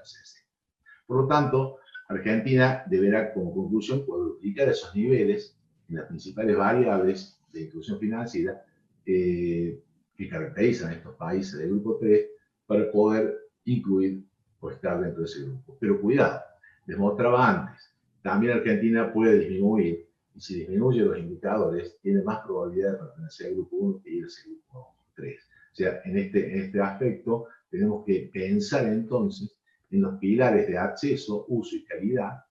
S3: Por lo tanto, Argentina deberá, como conclusión, cuadruplicar esos niveles en las principales variables de inclusión financiera que caracterizan a estos países del grupo 3 para poder incluir o estar dentro de ese grupo. Pero cuidado, les mostraba antes, también Argentina puede disminuir, y si disminuye los indicadores, tiene más probabilidad de pertenecer al grupo 1 que ir a ese grupo 3. O sea, en este aspecto tenemos que pensar entonces en los pilares de acceso, uso y calidad,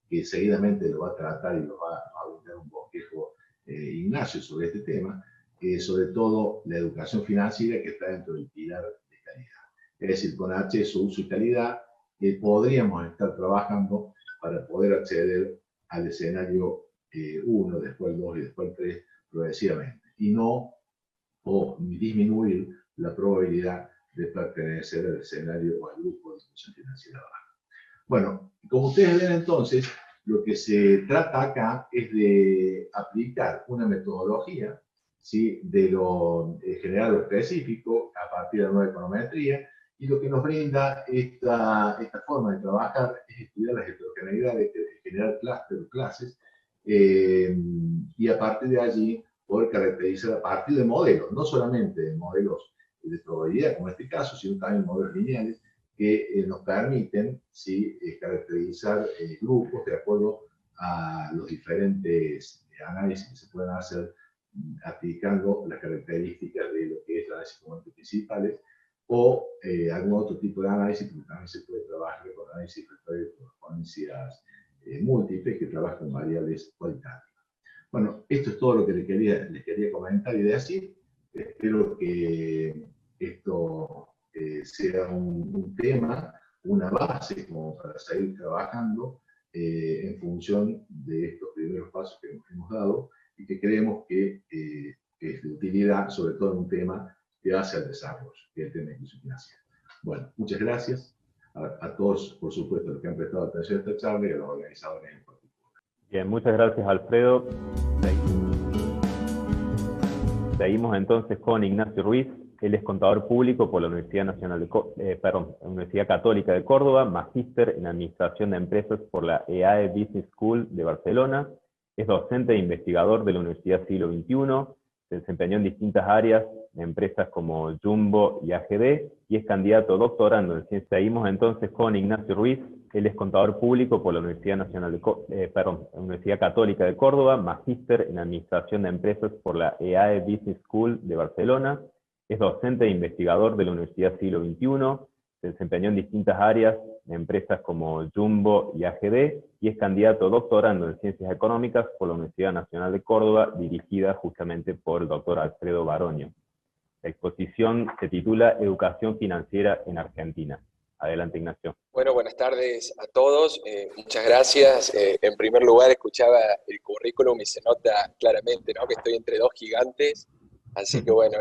S3: que seguidamente lo va a tratar y lo va a brindar un bosquejo Ignacio sobre este tema, sobre todo la educación financiera que está dentro del pilar de calidad. Es decir, con acceso, uso y calidad, podríamos estar trabajando para poder acceder al escenario 1, después el 2 y después el 3 progresivamente, y no disminuir la probabilidad de pertenecer al escenario o al grupo de institución financiera baja. Bueno, como ustedes ven entonces, lo que se trata acá es de aplicar una metodología, ¿sí? De lo general o específico a partir de la nueva econometría, y lo que nos brinda esta forma de trabajar es estudiar las heterogeneidades, generar clústeres o clases, y a partir de allí poder caracterizar a partir de modelos, no solamente de modelos de probabilidad, como en este caso, sino también modelos lineales que nos permiten, ¿sí? Caracterizar grupos de acuerdo a los diferentes análisis que se pueden hacer aplicando las características de lo que es el análisis de componentes principales o algún otro tipo de análisis, porque también se puede trabajar con análisis de correspondencias múltiples que trabajan con variables cualitativas. Bueno, esto es todo lo que les quería comentar y decir. Espero que esto sea un tema, una base como para seguir trabajando en función de estos primeros pasos que hemos dado y que creemos que es de utilidad, sobre todo en un tema que hace al desarrollo, que es el tema de inclusión financiera. Bueno, muchas gracias a todos, por supuesto, los que han prestado atención a esta charla y a los organizadores en particular.
S1: Bien, muchas gracias, Alfredo. Seguimos entonces con Ignacio Ruiz. Él es contador público por la Universidad Universidad Católica de Córdoba, magíster en Administración de Empresas por la EAE Business School de Barcelona, es docente e investigador de la Universidad Siglo XXI, se desempeñó en distintas áreas, en empresas como Jumbo y AGD, y es candidato doctorando en ciencias. Seguimos entonces con Ignacio Ruiz. Él es contador público por la Universidad Católica de Córdoba, magíster en Administración de Empresas por la EAE Business School de Barcelona, es docente e investigador de la Universidad Siglo XXI, se desempeñó en distintas áreas, en empresas como Jumbo y AGD, y es candidato doctorando en Ciencias Económicas por la Universidad Nacional de Córdoba, dirigida justamente por el doctor Alfredo Baroño. La exposición se titula Educación Financiera en Argentina. Adelante, Ignacio.
S4: Bueno, buenas tardes a todos. Muchas gracias. En primer lugar, escuchaba el currículum y se nota claramente, ¿no?, que estoy entre dos gigantes. Así que bueno,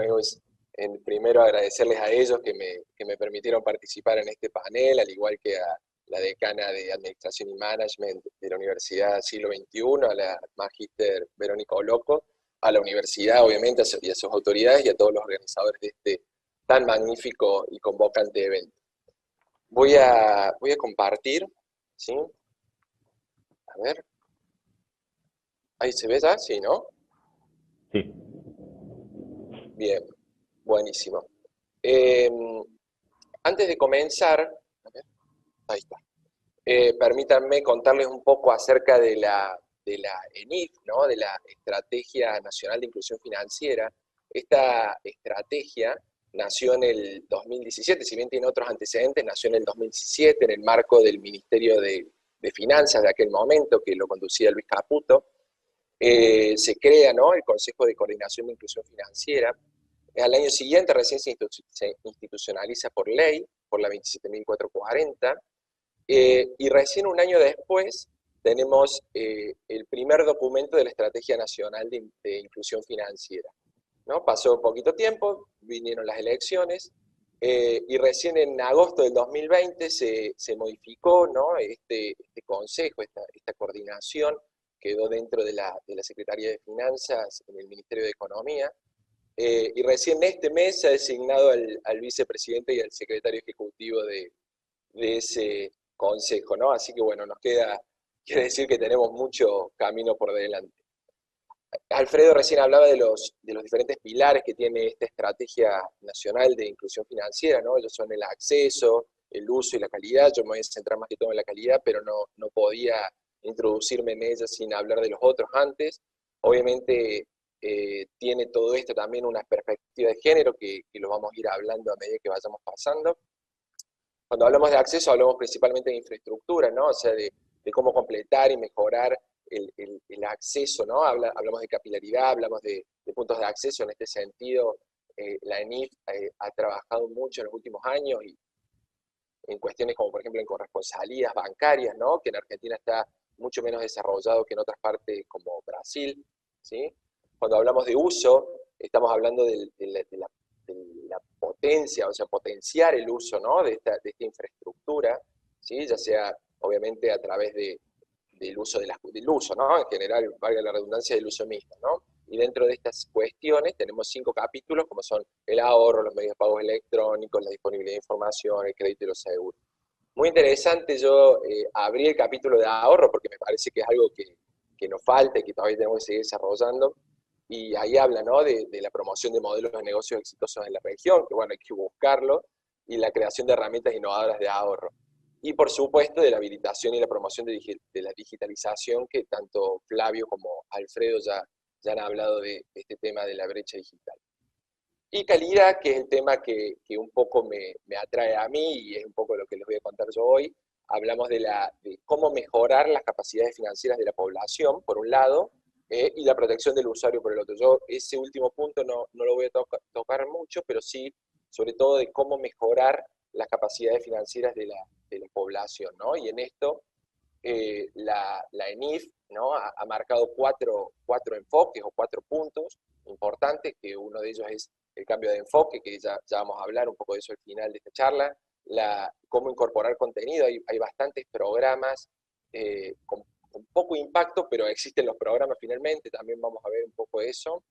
S4: primero agradecerles a ellos que me permitieron participar en este panel, al igual que a la decana de Administración y Management de la Universidad Siglo XXI, a la magíster Verónica Oloco, a la universidad, obviamente, y a sus autoridades, y a todos los organizadores de este tan magnífico y convocante evento. Voy a compartir, ¿sí? A ver. ¿Ahí se ve ya? Sí, ¿no?
S1: Sí.
S4: Bien, buenísimo. Antes de comenzar, a ver, ahí está. Permítanme contarles un poco acerca de la ENIF, ¿no?, de la Estrategia Nacional de Inclusión Financiera. Esta estrategia nació en el 2017, si bien tiene otros antecedentes, nació en el 2017 en el marco del Ministerio de Finanzas de aquel momento, que lo conducía Luis Caputo. Se crea, ¿no?, el Consejo de Coordinación de Inclusión Financiera. Al año siguiente recién se institucionaliza por ley, por la 27.440, y recién un año después tenemos el primer documento de la Estrategia Nacional de Inclusión Financiera, ¿no? Pasó poquito tiempo, vinieron las elecciones, y recién en agosto del 2020 se modificó, ¿no?, este consejo, esta coordinación quedó dentro de la Secretaría de Finanzas en el Ministerio de Economía, y recién este mes se ha designado al vicepresidente y al secretario ejecutivo de ese consejo, ¿no? Así que bueno, quiere decir que tenemos mucho camino por delante. Alfredo recién hablaba de los diferentes pilares que tiene esta estrategia nacional de inclusión financiera, ¿no? Ellos son el acceso, el uso y la calidad. Yo me voy a centrar más que todo en la calidad, pero no podía introducirme en ella sin hablar de los otros antes. Obviamente tiene todo esto también una perspectiva de género que lo vamos a ir hablando a medida que vayamos pasando. Cuando hablamos de acceso, hablamos principalmente de infraestructura, ¿no? O sea, de cómo completar y mejorar el acceso, ¿no? Hablamos de capilaridad, hablamos de puntos de acceso. En este sentido, la ENIF ha trabajado mucho en los últimos años y en cuestiones como, por ejemplo, en corresponsalías bancarias, ¿no?, que en Argentina está mucho menos desarrollado que en otras partes como Brasil, ¿sí? Cuando hablamos de uso, estamos hablando de la potencia, o sea, potenciar el uso, ¿no?, de esta infraestructura, ¿sí?, ya sea, obviamente, a través del uso, ¿no?, en general, valga la redundancia, del uso mismo, ¿no? Y dentro de estas cuestiones tenemos 5 capítulos, como son el ahorro, los medios de pagos electrónicos, la disponibilidad de información, el crédito y los seguros. Muy interesante, yo abrí el capítulo de ahorro porque me parece que es algo que nos falta y que todavía tenemos que seguir desarrollando. Y ahí habla, ¿no?, de la promoción de modelos de negocios exitosos en la región, que bueno, hay que buscarlo, y la creación de herramientas innovadoras de ahorro. Y por supuesto de la habilitación y la promoción de la digitalización, que tanto Flavio como Alfredo ya han hablado de este tema de la brecha digital. Y calidad, que es el tema que un poco me atrae a mí, y es un poco lo que les voy a contar yo hoy. Hablamos de cómo mejorar las capacidades financieras de la población, por un lado, y la protección del usuario por el otro. Yo ese último punto no lo voy a tocar mucho, pero sí sobre todo de cómo mejorar las capacidades financieras de la población, ¿no? Y en esto la ENIF, ¿no? ha marcado cuatro enfoques o 4 puntos importantes, que uno de ellos es el cambio de enfoque, que ya vamos a hablar un poco de eso al final de esta charla, cómo incorporar contenido. Hay bastantes programas con poco impacto, pero existen los programas finalmente, también vamos a ver un poco eso,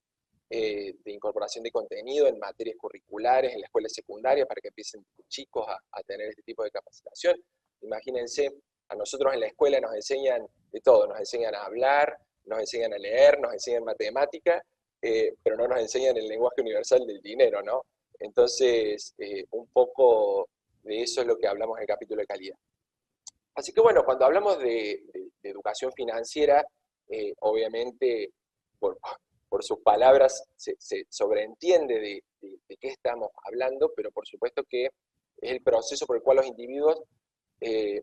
S4: de incorporación de contenido en materias curriculares en la escuela secundaria para que empiecen chicos a tener este tipo de capacitación. Imagínense, a nosotros en la escuela nos enseñan de todo, nos enseñan a hablar, nos enseñan a leer, nos enseñan matemática, pero no nos enseñan el lenguaje universal del dinero, ¿no? Entonces, un poco de eso es lo que hablamos en el capítulo de calidad. Así que bueno, cuando hablamos de educación financiera, obviamente, por sus palabras se sobreentiende de qué estamos hablando, pero por supuesto que es el proceso por el cual los individuos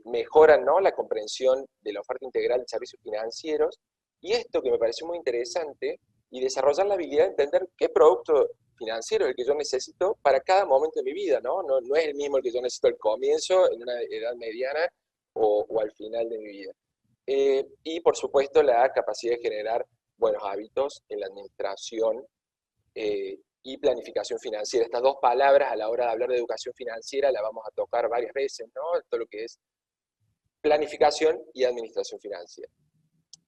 S4: mejoran, ¿no?, la comprensión de la oferta integral de servicios financieros, y esto que me pareció muy interesante, y desarrollar la habilidad de entender qué producto financiero es el que yo necesito para cada momento de mi vida, ¿no? No es el mismo el que yo necesito al comienzo, en una edad mediana, o al final de mi vida. Y por supuesto la capacidad de generar buenos hábitos en la administración y planificación financiera. Estas dos palabras a la hora de hablar de educación financiera la vamos a tocar varias veces, ¿no? Todo lo que es planificación y administración financiera.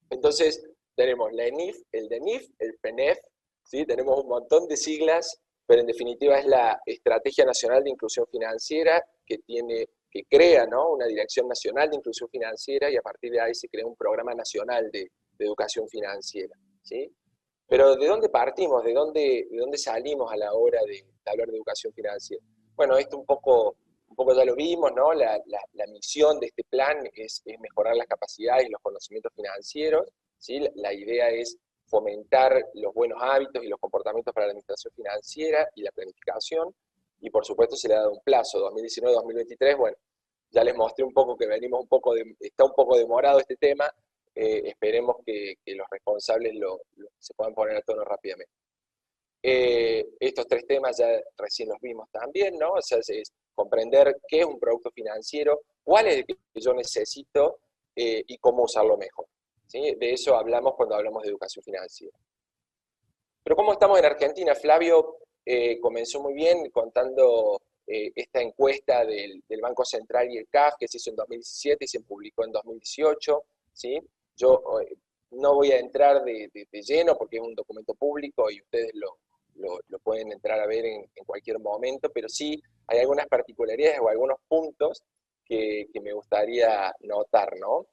S4: Entonces, tenemos la ENIF, el DENIF, el PENEF, ¿sí? Tenemos un montón de siglas, pero en definitiva es la Estrategia Nacional de Inclusión Financiera que crea, ¿no?, una Dirección Nacional de Inclusión Financiera, y a partir de ahí se crea un Programa Nacional de Educación Financiera, ¿sí? Pero ¿de dónde partimos? ¿De dónde salimos a la hora de hablar de educación financiera? Bueno, esto un poco ya lo vimos, ¿no? La misión de este plan es mejorar las capacidades y los conocimientos financieros, ¿sí? La idea es fomentar los buenos hábitos y los comportamientos para la administración financiera y la planificación, y por supuesto se le ha dado un plazo, 2019-2023, bueno, ya les mostré un poco que venimos está un poco demorado este tema, esperemos que los responsables se puedan poner a tono rápidamente. Estos 3 temas ya recién los vimos también, ¿no? O sea, es comprender qué es un producto financiero, cuál es el que yo necesito y cómo usarlo mejor, ¿sí? De eso hablamos cuando hablamos de educación financiera. Pero ¿cómo estamos en Argentina? Flavio comenzó muy bien contando esta encuesta del Banco Central y el CAF, que se hizo en 2017 y se publicó en 2018, ¿sí? Yo no voy a entrar de lleno porque es un documento público y ustedes lo pueden entrar a ver en cualquier momento, pero sí hay algunas particularidades o algunos puntos que me gustaría notar, ¿no?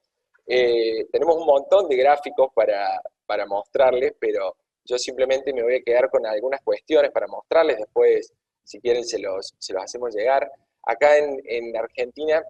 S4: Tenemos un montón de gráficos para mostrarles, pero yo simplemente me voy a quedar con algunas cuestiones para mostrarles, después si quieren se los hacemos llegar. Acá en Argentina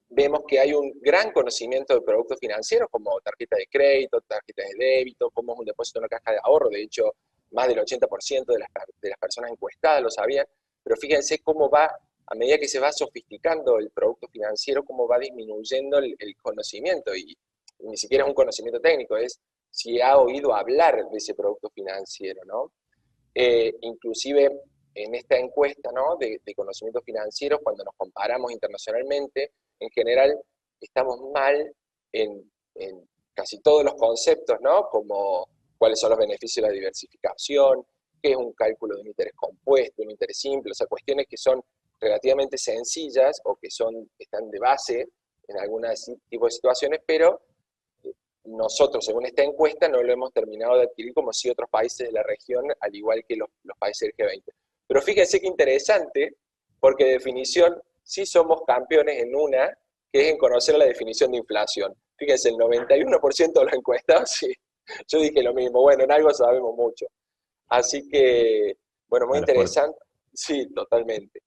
S4: vemos que hay un gran conocimiento de productos financieros como tarjeta de crédito, tarjetas de débito, como es un depósito en una caja de ahorro. De hecho, más del 80% de las personas encuestadas lo sabían, pero fíjense cómo va, a medida que se va sofisticando el producto financiero, cómo va disminuyendo el conocimiento, y ni siquiera es un conocimiento técnico, es si ha oído hablar de ese producto financiero, ¿no? Inclusive en esta encuesta, ¿no?, de conocimientos financieros, cuando nos comparamos internacionalmente, en general estamos mal en casi todos los conceptos, ¿no?, como cuáles son los beneficios de la diversificación, qué es un cálculo de un interés compuesto, un interés simple, o sea, cuestiones que son relativamente sencillas o que están de base en algún tipo de situaciones, pero nosotros, según esta encuesta, no lo hemos terminado de adquirir como si otros países de la región, al igual que los países del G20. Pero fíjense qué interesante, porque de definición sí somos campeones en una, que es en conocer la definición de inflación. Fíjense, el 91% de los encuestados, sí, yo dije lo mismo, bueno, en algo sabemos mucho. Así que, bueno, muy interesante. Sí, totalmente.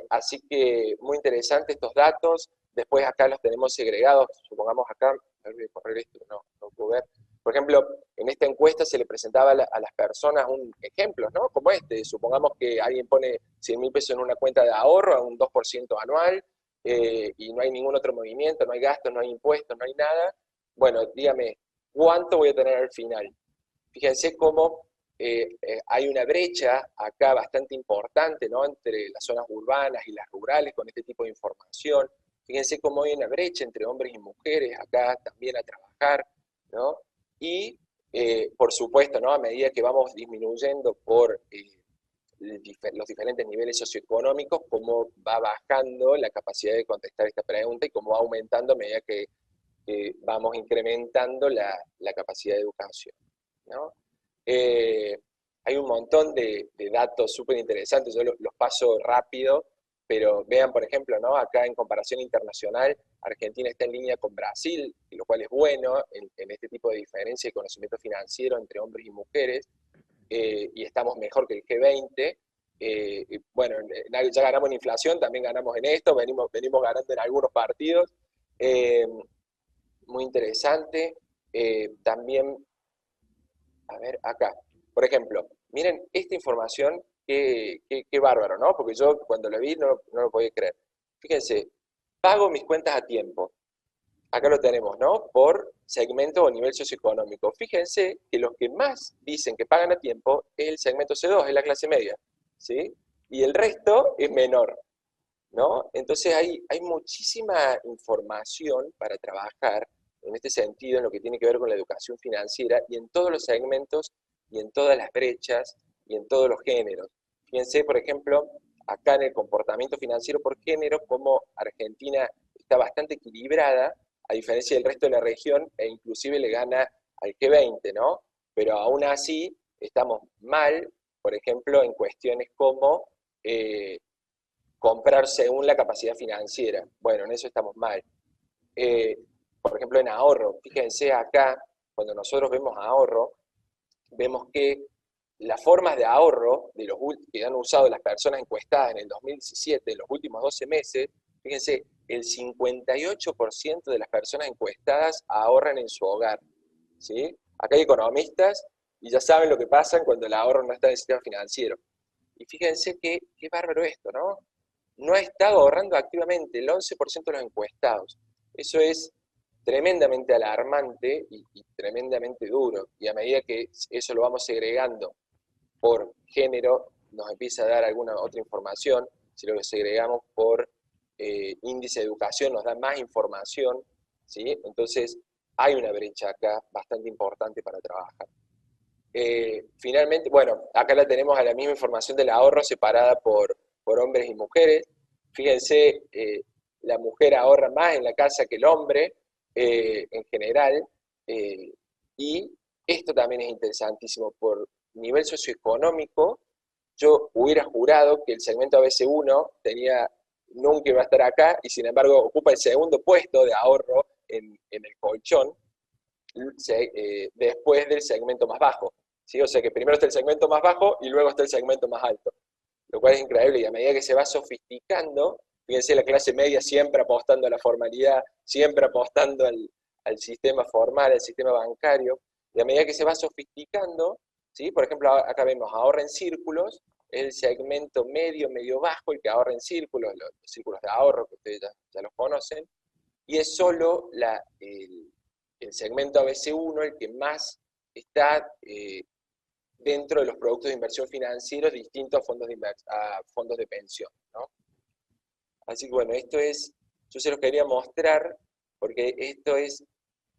S4: Así que muy interesante estos datos. Después acá los tenemos segregados, supongamos acá, a ver, voy a correr esto, no puedo ver. Por ejemplo, en esta encuesta se le presentaba a las personas un ejemplo, ¿no? Como supongamos que alguien pone 100.000 pesos en una cuenta de ahorro a un 2% anual, y no hay ningún otro movimiento, no hay gastos, no hay impuestos, no hay nada. Bueno, dígame, ¿cuánto voy a tener al final? Fíjense cómo hay una brecha acá bastante importante, ¿no?, entre las zonas urbanas y las rurales con este tipo de información. Fíjense cómo hay una brecha entre hombres y mujeres acá también a trabajar, ¿no? Y, por supuesto, ¿no?, a medida que vamos disminuyendo por los diferentes niveles socioeconómicos, cómo va bajando la capacidad de contestar esta pregunta y cómo va aumentando a medida que vamos incrementando la capacidad de educación, ¿no? Hay un montón de datos súper interesantes, yo los paso rápido, pero vean, por ejemplo, ¿no?, acá en comparación internacional, Argentina está en línea con Brasil, lo cual es bueno en este tipo de diferencia de conocimiento financiero entre hombres y mujeres, y estamos mejor que el G20. Bueno, ya ganamos en inflación, también ganamos en esto, venimos ganando en algunos partidos. Muy interesante. También, a ver, acá, por ejemplo, miren esta información, qué bárbaro, ¿no? Porque yo cuando lo vi no lo podía creer. Fíjense, pago mis cuentas a tiempo. Acá lo tenemos, ¿no?, por segmento o nivel socioeconómico. Fíjense que los que más dicen que pagan a tiempo es el segmento C2, es la clase media, ¿sí? Y el resto es menor, ¿no? Entonces hay muchísima información para trabajar en este sentido, en lo que tiene que ver con la educación financiera, y en todos los segmentos, y en todas las brechas, y en todos los géneros. Fíjense, por ejemplo, acá en el comportamiento financiero por género, como Argentina está bastante equilibrada, a diferencia del resto de la región, e inclusive le gana al G20, ¿no? Pero aún así estamos mal, por ejemplo, en cuestiones como comprar según la capacidad financiera. Bueno, en eso estamos mal. Por ejemplo, en ahorro, fíjense acá, cuando nosotros vemos ahorro, vemos que las formas de ahorro que han usado las personas encuestadas en el 2017, en los últimos 12 meses, fíjense, el 58% de las personas encuestadas ahorran en su hogar, ¿sí? Acá hay economistas y ya saben lo que pasa cuando el ahorro no está en el sistema financiero. Y fíjense qué bárbaro esto, ¿no? No ha estado ahorrando activamente el 11% de los encuestados. Eso es tremendamente alarmante y tremendamente duro. Y a medida que eso lo vamos segregando por género, nos empieza a dar alguna otra información. Si lo segregamos por índice de educación, nos da más información, ¿sí? Entonces, hay una brecha acá bastante importante para trabajar. Finalmente, bueno, acá la tenemos a la misma información del ahorro separada por hombres y mujeres. Fíjense, la mujer ahorra más en la casa que el hombre, en general, y esto también es interesantísimo. Por nivel socioeconómico, yo hubiera jurado que el segmento ABC1 nunca iba a estar acá, y sin embargo ocupa el segundo puesto de ahorro en el colchón, después del segmento más bajo, ¿sí? O sea que primero está el segmento más bajo y luego está el segmento más alto, lo cual es increíble. Y a medida que se va sofisticando, fíjense, la clase media siempre apostando a la formalidad, siempre apostando al sistema formal, al sistema bancario, y a medida que se va sofisticando, ¿sí? Por ejemplo, acá vemos ahorra en círculos, el segmento medio bajo, el que ahorra en círculos, los círculos de ahorro que ustedes ya los conocen, y es solo el segmento ABC1 el que más está dentro de los productos de inversión financieros distintos a fondos de pensión, ¿no? Así que bueno, yo se los quería mostrar porque esto es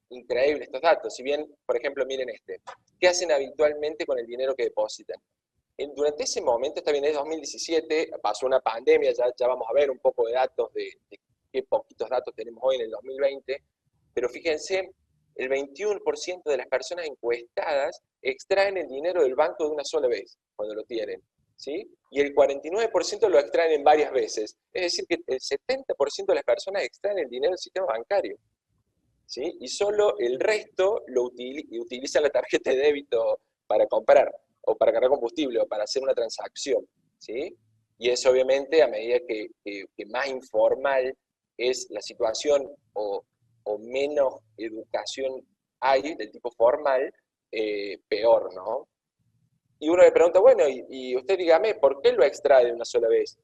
S4: increíble, estos datos. Si bien, por ejemplo, miren ¿qué hacen habitualmente con el dinero que depositan? Durante ese momento, está bien, es 2017, pasó una pandemia, ya vamos a ver un poco de datos, de qué poquitos datos tenemos hoy en el 2020, pero fíjense, el 21% de las personas encuestadas extraen el dinero del banco de una sola vez, cuando lo tienen, ¿sí? Y el 49% lo extraen en varias veces. Es decir, que el 70% de las personas extraen el dinero del sistema bancario, ¿sí? Y solo el resto utiliza la tarjeta de débito para comprar, o para cargar combustible, o para hacer una transacción, ¿sí? Y eso obviamente, a medida que más informal es la situación, o menos educación hay del tipo formal, peor, ¿no? Y uno le pregunta, bueno, y usted dígame, ¿por qué lo extrae de una sola vez?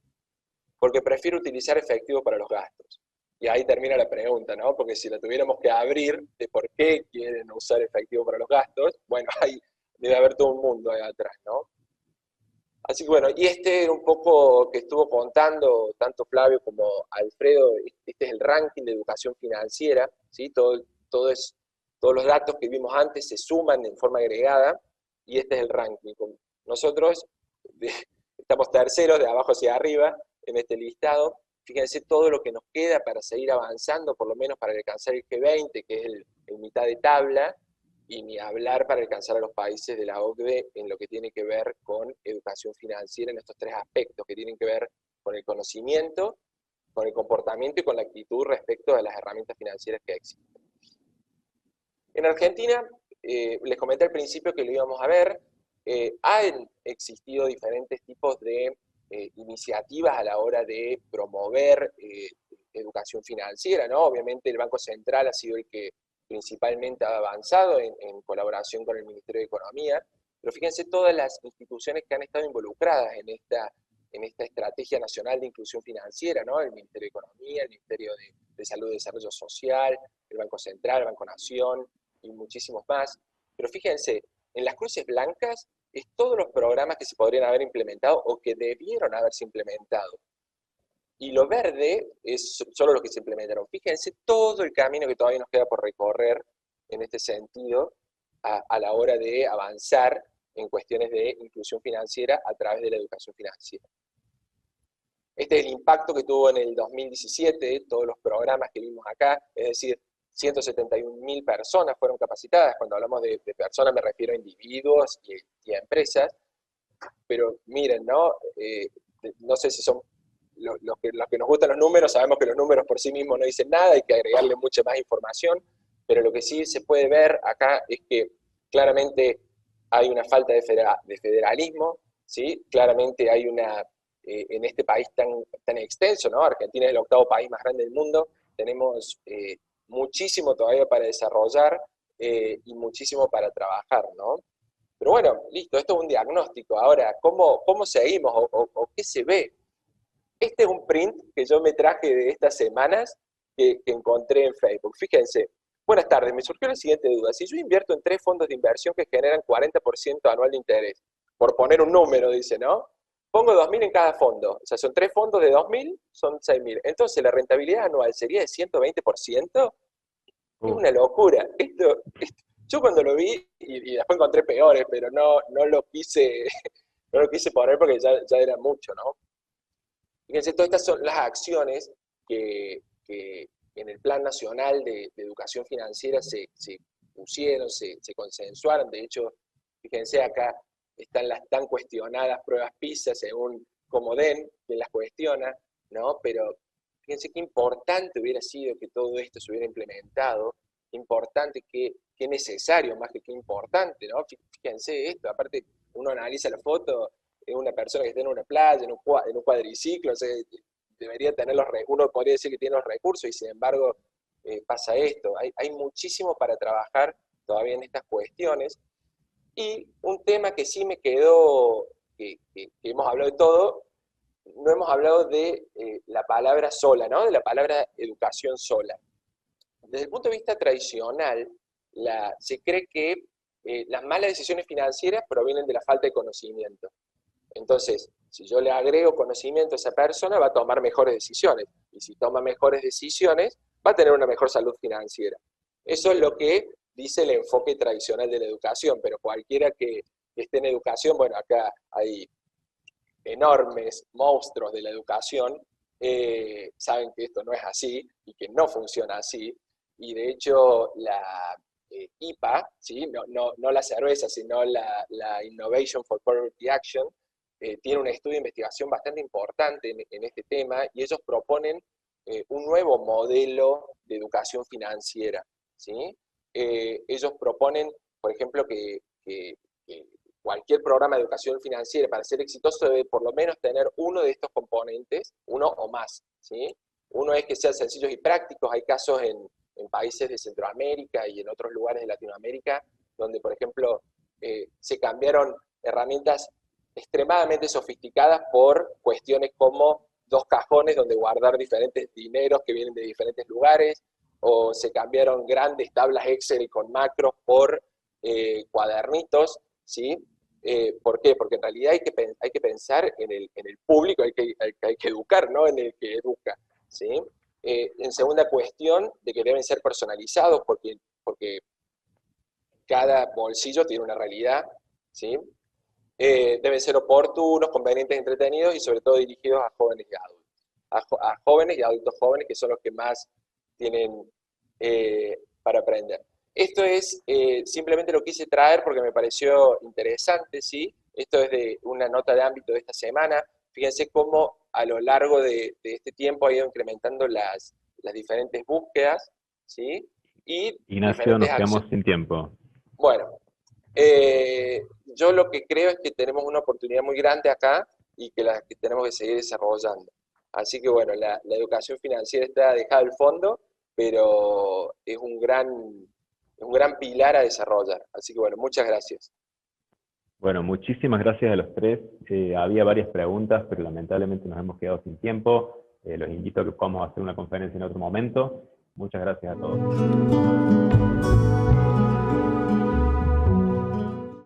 S4: Porque prefiero utilizar efectivo para los gastos. Y ahí termina la pregunta, ¿no? Porque si la tuviéramos que abrir de por qué quieren usar efectivo para los gastos, bueno, hay debe haber todo un mundo ahí atrás, ¿no? Así que bueno, y este era un poco que estuvo contando tanto Flavio como Alfredo, este es el ranking de educación financiera, ¿sí? Todos los datos que vimos antes se suman en forma agregada, y este es el ranking. Nosotros estamos terceros, de abajo hacia arriba, en este listado. Fíjense todo lo que nos queda para seguir avanzando, por lo menos para alcanzar el G20, que es el mitad de tabla, y ni hablar para alcanzar a los países de la OCDE en lo que tiene que ver con educación financiera en estos tres aspectos, que tienen que ver con el conocimiento, con el comportamiento y con la actitud respecto a las herramientas financieras que existen. En Argentina, les comenté al principio que lo íbamos a ver, han existido diferentes tipos de iniciativas a la hora de promover educación financiera, ¿no? Obviamente el Banco Central ha sido el que principalmente ha avanzado en colaboración con el Ministerio de Economía, pero fíjense todas las instituciones que han estado involucradas en esta estrategia nacional de inclusión financiera, ¿no? El Ministerio de Economía, el Ministerio de Salud y Desarrollo Social, el Banco Central, el Banco Nación y muchísimos más. Pero fíjense, en las cruces blancas es todos los programas que se podrían haber implementado o que debieron haberse implementado. Y lo verde es solo lo que se implementaron. Fíjense todo el camino que todavía nos queda por recorrer en este sentido a la hora de avanzar en cuestiones de inclusión financiera a través de la educación financiera. Este es el impacto que tuvo en el 2017, todos los programas que vimos acá, es decir, 171.000 personas fueron capacitadas. Cuando hablamos de personas me refiero a individuos y a empresas, pero miren, ¿no? No sé si son los que nos gustan los números, sabemos que los números por sí mismos no dicen nada, hay que agregarle mucha más información, pero lo que sí se puede ver acá es que claramente hay una falta de federalismo, ¿sí? Claramente hay en este país tan extenso, ¿no? Argentina es el octavo país más grande del mundo, tenemos muchísimo todavía para desarrollar y muchísimo para trabajar, ¿no? Pero bueno, listo, esto es un diagnóstico. Ahora, ¿cómo seguimos o qué se ve? Este es un print que yo me traje de estas semanas que encontré en Facebook. Fíjense, buenas tardes, me surgió la siguiente duda. Si yo invierto en 3 fondos de inversión que generan 40% anual de interés, por poner un número, dice, ¿no? Pongo 2.000 en cada fondo, o sea, son 3 fondos de 2.000, son 6.000. Entonces, ¿la rentabilidad anual sería de 120%? Es una locura. Yo cuando lo vi, y después encontré peores, pero no lo quise poner porque ya era mucho, ¿no? Fíjense, todas estas son las acciones que en el Plan Nacional de Educación Financiera se pusieron, se consensuaron. De hecho, fíjense acá, están las tan cuestionadas pruebas PISA, según Comodén, quien las cuestiona, ¿no? Pero fíjense qué importante hubiera sido que todo esto se hubiera implementado, qué importante, qué necesario, más que qué importante, ¿no? Fíjense esto, aparte uno analiza la foto, es una persona que está en una playa, en un cuadriciclo, o sea, debería tener uno podría decir que tiene los recursos y sin embargo pasa esto. Hay muchísimo para trabajar todavía en estas cuestiones. Y un tema que sí me quedó, que hemos hablado de todo, no hemos hablado de la palabra sola, ¿no? De la palabra educación sola. Desde el punto de vista tradicional, se cree que las malas decisiones financieras provienen de la falta de conocimiento. Entonces, si yo le agrego conocimiento a esa persona, va a tomar mejores decisiones. Y si toma mejores decisiones, va a tener una mejor salud financiera. Eso es lo que dice el enfoque tradicional de la educación, pero cualquiera que esté en educación, bueno, acá hay enormes monstruos de la educación, saben que esto no es así y que no funciona así. Y de hecho, la IPA, ¿sí? no la cerveza, sino la Innovation for Poverty Action, tiene un estudio de investigación bastante importante en este tema, y ellos proponen un nuevo modelo de educación financiera, ¿sí? Ellos proponen, por ejemplo, que cualquier programa de educación financiera, para ser exitoso, debe por lo menos tener uno de estos componentes, uno o más, ¿sí? Uno es que sean sencillos y prácticos. Hay casos en países de Centroamérica y en otros lugares de Latinoamérica, donde, por ejemplo, se cambiaron herramientas extremadamente sofisticadas por cuestiones como 2 cajones donde guardar diferentes dineros que vienen de diferentes lugares, o se cambiaron grandes tablas Excel con macros por cuadernitos, ¿sí? ¿Por qué? Porque en realidad hay que pensar en el público, hay que educar, ¿no? En el que educa, ¿sí? En segunda cuestión, de que deben ser personalizados, porque cada bolsillo tiene una realidad, ¿sí? Deben ser oportunos, convenientes, entretenidos y sobre todo dirigidos a jóvenes y adultos. A jóvenes y adultos jóvenes, que son los que más tienen para aprender. Esto es, simplemente lo quise traer porque me pareció interesante, ¿sí? Esto es de una nota de ámbito de esta semana. Fíjense cómo a lo largo de este tiempo ha ido incrementando las diferentes búsquedas, ¿sí? Y
S1: Ignacio,
S4: diferentes
S1: nos quedamos
S4: acciones.
S1: sin tiempo.
S4: Bueno, yo lo que creo es que tenemos una oportunidad muy grande acá y que la que tenemos que seguir desarrollando. Así que bueno, la educación financiera está dejada al fondo, pero es un gran pilar a desarrollar. Así que bueno, muchas gracias.
S1: Bueno, muchísimas gracias a los tres. Había varias preguntas, pero lamentablemente nos hemos quedado sin tiempo. Los invito a que podamos hacer una conferencia en otro momento. Muchas gracias a todos.